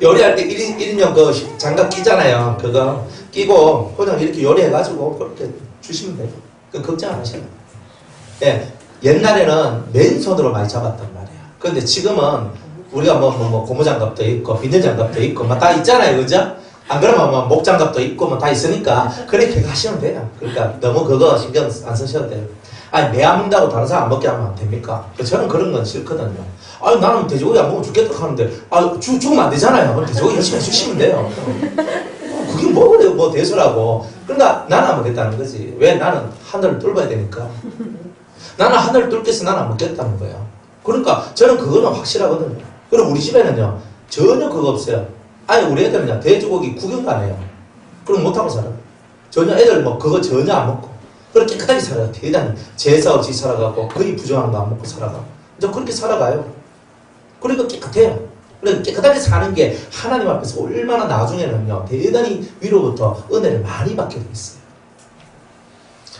요리할 때 1인용 그 장갑 끼잖아요. 그거 끼고 그냥 이렇게 요리해가지고 그렇게 주시면 돼요. 그 걱정 안 하셔요. 예. 옛날에는 맨손으로 많이 잡았단 말이에요. 그런데 지금은 우리가 뭐 고무장갑도 있고 비닐장갑도 있고 막 다 있잖아요. 그죠? 안 그러면 뭐 목장갑도 있고 뭐 다 있으니까 그렇게 하시면 돼요. 그러니까 너무 그거 신경 안 쓰셔도 돼요. 아니 내 안 먹는다고 다른 사람 안 먹게 하면 안 됩니까? 저는 그런 건 싫거든요. 아니 나는 돼지고기 안 먹으면 죽겠다 하는데 죽으면 안 되잖아요. 그럼 돼지고기 열심히 해주시면 돼요. 그게 뭐 그래요? 뭐 대수라고. 그러니까 나는 안 먹겠다는 거지. 왜? 나는 하늘을 뚫어야 되니까. 나는 하늘을 뚫기 위해서 나는 안 먹겠다는 거예요. 그러니까 저는 그거는 확실하거든요. 그리고 우리 집에는요 전혀 그거 없어요. 아니 우리 애들은요 돼지고기 구경도 안 해요. 그럼 못하고 살아요. 전혀 애들 뭐 그거 전혀 안 먹고 그렇게 깨끗하게 살아요. 대단히 제사 없이 살아가고 거의 부정한 거 안 먹고 살아가고 저 그렇게 살아가요. 그러니까 깨끗해요. 그러니까 깨끗하게 사는 게 하나님 앞에서 얼마나 나중에는요 대단히 위로부터 은혜를 많이 받게 돼 있어요.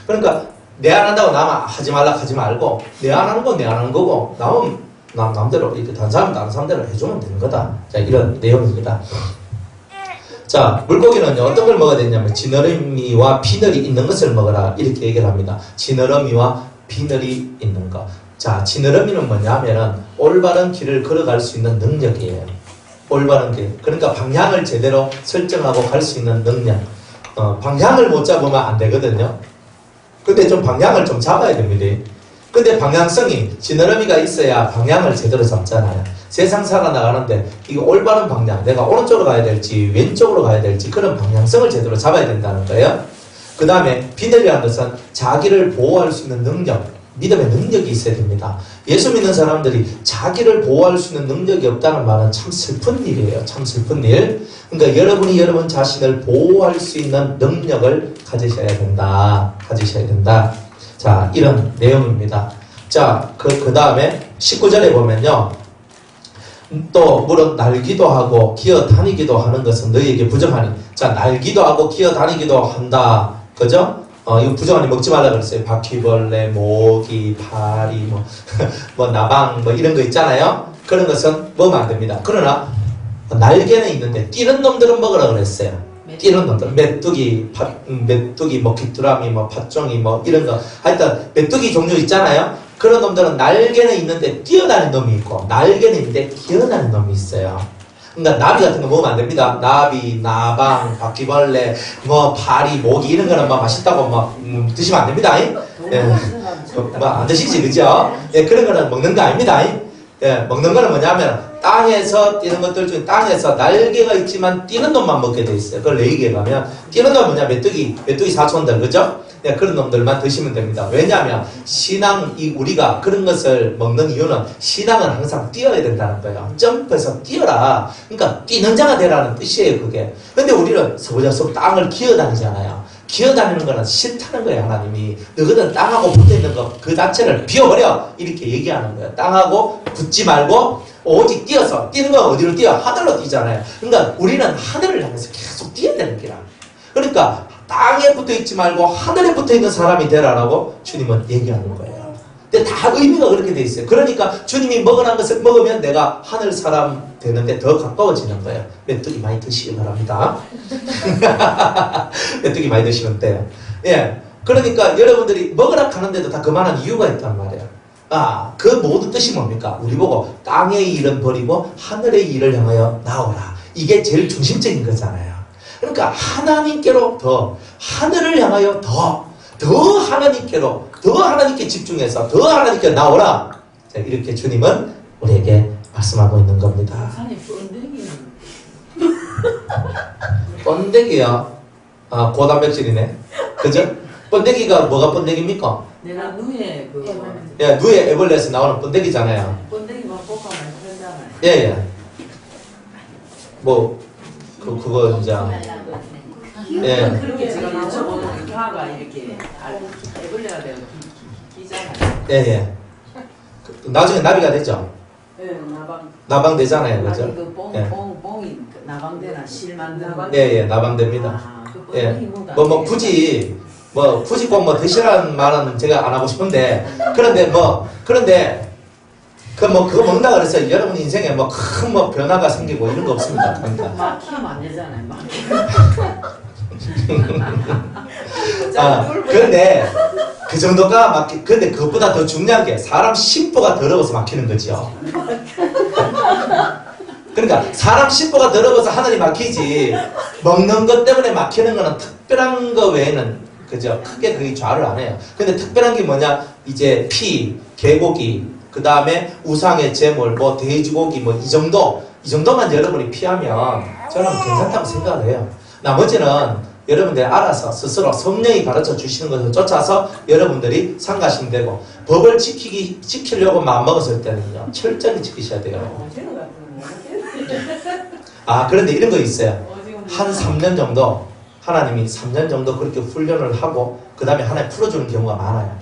그러니까 내 안 한다고 남 하지 말라 하지 말고 내 안 하는 건 내 안 하는 거고 남은 남대로 이렇게 다른 사람은 다른 사람대로 해주면 되는 거다. 자 이런 내용입니다. 자 물고기는요 어떤 걸 먹어야 되냐면 지느러미와 비늘이 있는 것을 먹어라 이렇게 얘기를 합니다. 지느러미와 비늘이 있는 거. 자 지느러미는 뭐냐면은 올바른 길을 걸어갈 수 있는 능력이에요. 올바른 길. 그러니까 방향을 제대로 설정하고 갈 수 있는 능력. 방향을 못 잡으면 안 되거든요. 근데 좀 방향을 좀 잡아야 됩니다. 근데 방향성이 지느러미가 있어야 방향을 제대로 잡잖아요. 세상 살아나가는데 이거 올바른 방향, 내가 오른쪽으로 가야 될지 왼쪽으로 가야 될지 그런 방향성을 제대로 잡아야 된다는 거예요. 그 다음에 비늘이라는 것은 자기를 보호할 수 있는 능력, 믿음의 능력이 있어야 됩니다. 예수 믿는 사람들이 자기를 보호할 수 있는 능력이 없다는 말은 참 슬픈 일이에요. 참 슬픈 일. 그러니까 여러분이 여러분 자신을 보호할 수 있는 능력을 가지셔야 된다. 가지셔야 된다. 자, 이런 내용입니다. 자, 그 다음에 19절에 보면요. 또 물론 날기도 하고 기어 다니기도 하는 것은 너희에게 부정하니. 자, 날기도 하고 기어 다니기도 한다. 그죠? 이거 부정하니 먹지 말라 그랬어요. 바퀴벌레, 모기, 파리, 뭐 나방, 뭐 이런 거 있잖아요. 그런 것은 먹으면 안 됩니다. 그러나 날개는 있는데 뛰는 놈들은 먹으라 그랬어요. 뛰는 놈들, 메뚜기, 메뚜기, 뭐 귀뚜라미, 뭐 팥종이, 뭐 이런 거. 하여튼 메뚜기 종류 있잖아요. 그런 놈들은 날개는 있는데 뛰어다니는 놈이 있고 날개는 있는데 기어다니는 놈이 있어요. 그러니까 나비 같은 거 먹으면 안 됩니다. 나비, 나방, 바퀴벌레, 뭐 파리, 모기 이런 거는 뭐 맛있다고 뭐 드시면 안 됩니다. 예. 뭐 안 드시지, 그죠? 예, 그런 거는 먹는 거 아닙니다. 예, 먹는 거는 뭐냐면 땅에서 뛰는 것들 중에 땅에서 날개가 있지만 뛰는 놈만 먹게 돼 있어요. 그걸 레이기에 가면 뛰는 놈은 뭐냐? 메뚜기 사촌들, 그죠? 네, 그런 놈들만 드시면 됩니다. 왜냐하면 우리가 그런 것을 먹는 이유는 신앙은 항상 뛰어야 된다는 거예요. 점프해서 뛰어라. 그러니까 뛰는 자가 되라는 뜻이에요, 그게. 근데 우리는 서부저서 땅을 기어다니잖아요. 기어다니는 거는 싫다는 거예요, 하나님이. 너희들은 땅하고 붙어있는 거 그 자체를 비워버려. 이렇게 얘기하는 거예요. 땅하고 붙지 말고 오직 뛰어서. 뛰는 건 어디로 뛰어? 하늘로 뛰잖아요. 그러니까 우리는 하늘을 향해서 계속 뛰어야 되는 거라. 그러니까 땅에 붙어있지 말고 하늘에 붙어있는 사람이 되라라고 주님은 얘기하는 거예요. 근데 다 의미가 그렇게 돼 있어요. 그러니까 주님이 먹으라는 것을 먹으면 내가 하늘 사람 되는데 더 가까워지는 거예요. 메뚜기 많이 드시기 바랍니다. 메뚜기 많이 드시면 돼요. 예. 그러니까 여러분들이 먹으라 하는데도 다 그만한 이유가 있단 말이에요. 그 모든 뜻이 뭡니까? 우리 보고 땅의 일은 버리고 하늘의 일을 향하여 나오라. 이게 제일 중심적인 거잖아요. 그러니까 하나님께로 더, 하늘을 향하여 더 하나님께로, 더 하나님께 집중해서 더 하나님께 나오라. 자, 이렇게 주님은 우리에게 말씀하고 있는 겁니다. 목사님, 번데기는? 번데기요? 고단백질이네. 그죠? 번데기가 뭐가 번데기입니까? 내가 누에 예, 누에 애벌레에서 나오는 번데기잖아요. 번데기만 볶아만 팔잖아요. 예, 예. 뭐, 그거 이제. 예. 그렇게 제가 맞춰보는 혀가 이렇게 애벌레가 되고 기잖아요. 예, 예. 나중에 나비가 되죠? 예, 나방 되잖아요. 그죠? 예. 뽕이 나방되나 실만되나. 예, 예, 나방됩니다. 예. 굳이 꼭 드시라는 말은 제가 안 하고 싶은데, 그런데 그거 먹는다 그래서 여러분 인생에 큰 변화가 생기고 이런 거 없습니다. 그러니까. 막히면 안 되잖아요. 그런데 그 정도가 근데 그것보다 더 중요한 게 사람 심보가 더러워서 막히는 거죠. 그러니까 사람 심보가 더러워서 하늘이 막히지 먹는 것 때문에 막히는 거는 특별한 거 외에는 그죠? 크게 그게 좌를 안 해요. 근데 특별한 게 뭐냐? 이제 피, 개고기, 그 다음에 우상의 제물, 뭐 돼지고기 뭐 이 정도만 여러분이 피하면 저는 괜찮다고 생각을 해요. 나머지는 여러분들이 알아서 스스로 성령이 가르쳐 주시는 것을 쫓아서 여러분들이 삼가시면 되고 법을 지키려고 마음먹었을 때는요 철저히 지키셔야 돼요. 아 그런데 이런 거 있어요. 한 3년 정도 하나님이 3년 정도 그렇게 훈련을 하고 그 다음에 하나님 풀어주는 경우가 많아요.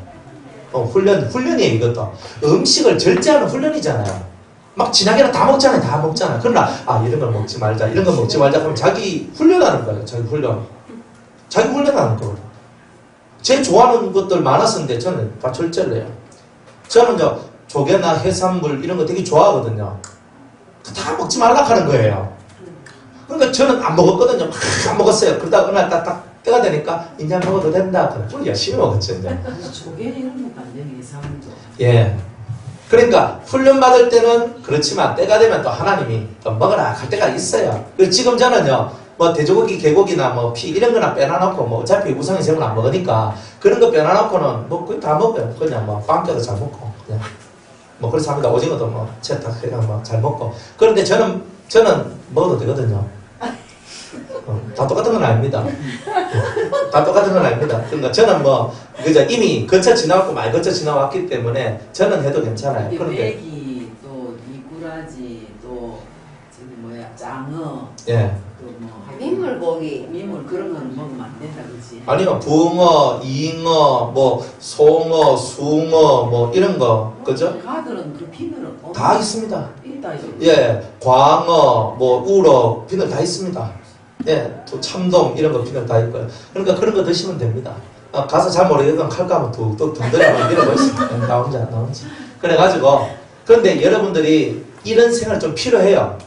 훈련이에요 이것도. 음식을 절제하는 훈련이잖아요. 막 진하게는 다 먹잖아요. 다 먹잖아요. 그러나 이런 걸 먹지 말자 이런 걸 먹지 말자 하면 자기 훈련하는 거예요. 자기 훈련하는 거예요. 제 좋아하는 것들 많았었는데 저는 다 절제를 해요. 저는 조개나 해산물 이런 거 되게 좋아하거든요. 다 먹지 말라 하는 거예요. 그러니까 저는 안 먹었거든요. 막 안 먹었어요. 그러다가 어느 날 딱 때가 되니까 이제 먹어도 된다. 그럼 열심히 먹었죠. 이제. 조개 이런 거 안 되는 해산물도. 예. 그러니까 훈련 받을 때는 그렇지만 때가 되면 또 하나님이 또 먹으라 할 때가 있어요. 그리고 지금 저는요. 뭐 돼지고기, 개고기나 뭐 피 이런 거나 빼놔놓고 뭐 어차피 우상의 제물 안 먹으니까 그런 거 빼놔놓고는 뭐 거의 다 먹어요. 그냥 뭐 빵겨도 잘 먹고 그냥 뭐 그래서 합니다. 오징어도 뭐 채탁해가 뭐 잘 먹고. 그런데 저는 먹어도 되거든요. 다 똑같은 건 아닙니다. 다 똑같은 건 아닙니다. 그러니까 저는 뭐 그저 이미 거쳐 지나왔고 많이 거쳐 지나왔기 때문에 저는 해도 괜찮아요. 그런데 메기 또 미꾸라지 또 저기 뭐야 장어 예. 또뭐 민물고기. 민물 그런 거는 먹으면 안 된다 그렇지? 아니요 붕어, 잉어, 뭐 송어, 숭어 뭐 이런 거 그죠? 가들은 그 비늘은 다 있습니다. 있다 이거. 예, 광어, 뭐 우럭 비늘 다 있습니다. 예, 또 참돔 이런 거 비늘 다 있고요. 그러니까 그런 거 드시면 됩니다. 가서 잘 모르겠던 칼가면 툭툭 던져가면 밀어버리시면 나 혼자. 그래가지고 그런데 여러분들이 이런 생활 좀 필요해요.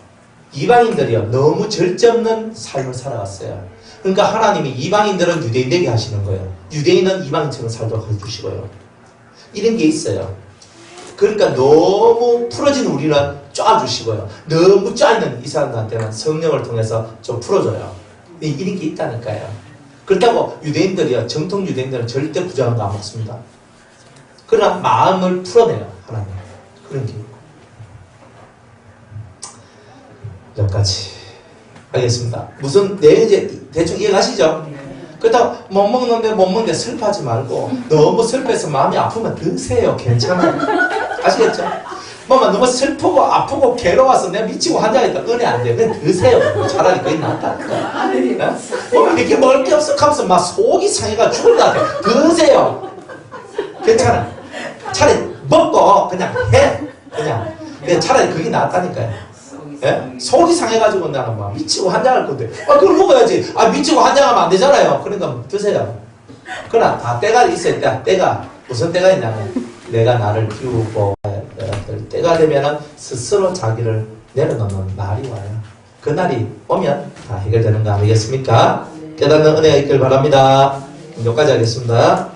이방인들이요 너무 절제 없는 삶을 살아갔어요. 그러니까 하나님이 이방인들은 유대인 되게 하시는 거예요. 유대인은 이방인처럼 살도록 해주시고요. 이런 게 있어요. 그러니까 너무 풀어진 우리는 쫙주시고요. 너무 쫙있는 이 사람들한테는 성령을 통해서 좀 풀어줘요. 이런 게 있다니까요. 그렇다고 유대인들이요. 정통 유대인들은 절대 부정한 거 안 먹습니다. 그러나 마음을 풀어내요. 하나님. 그런 게 있고. 여기까지. 알겠습니다. 무슨 내용인지 대충 이해가시죠? 그렇다고 못 먹는데 슬퍼하지 말고 너무 슬퍼해서 마음이 아프면 드세요. 괜찮아요. 아시겠죠? 너무 슬프고 아프고 괴로워서 내가 미치고 환장하니까 은혜 안 돼. 그냥 드세요. 차라리 그게 낫다니까. 이렇게 먹을 게 없어 하면서 막 속이 상해가 죽을 것 같아. 드세요. 괜찮아. 차라리 먹고 그냥 해. 그냥 차라리 그게 낫다니까요. 예? 속이 상해가지고 나는 막 미치고 환장할 건데 그걸 먹어야지. 미치고 환장하면 안 되잖아요. 그러니까 드세요. 그러나 다 때가 있어요. 때가 무슨 때가 있냐면 내가 나를 비우고 여러분들 때가 되면은 스스로 자기를 내려놓는 날이 와요. 그 날이 오면 다 해결되는 거 아니겠습니까? 깨닫는 은혜가 있길 바랍니다. 여기까지 하겠습니다.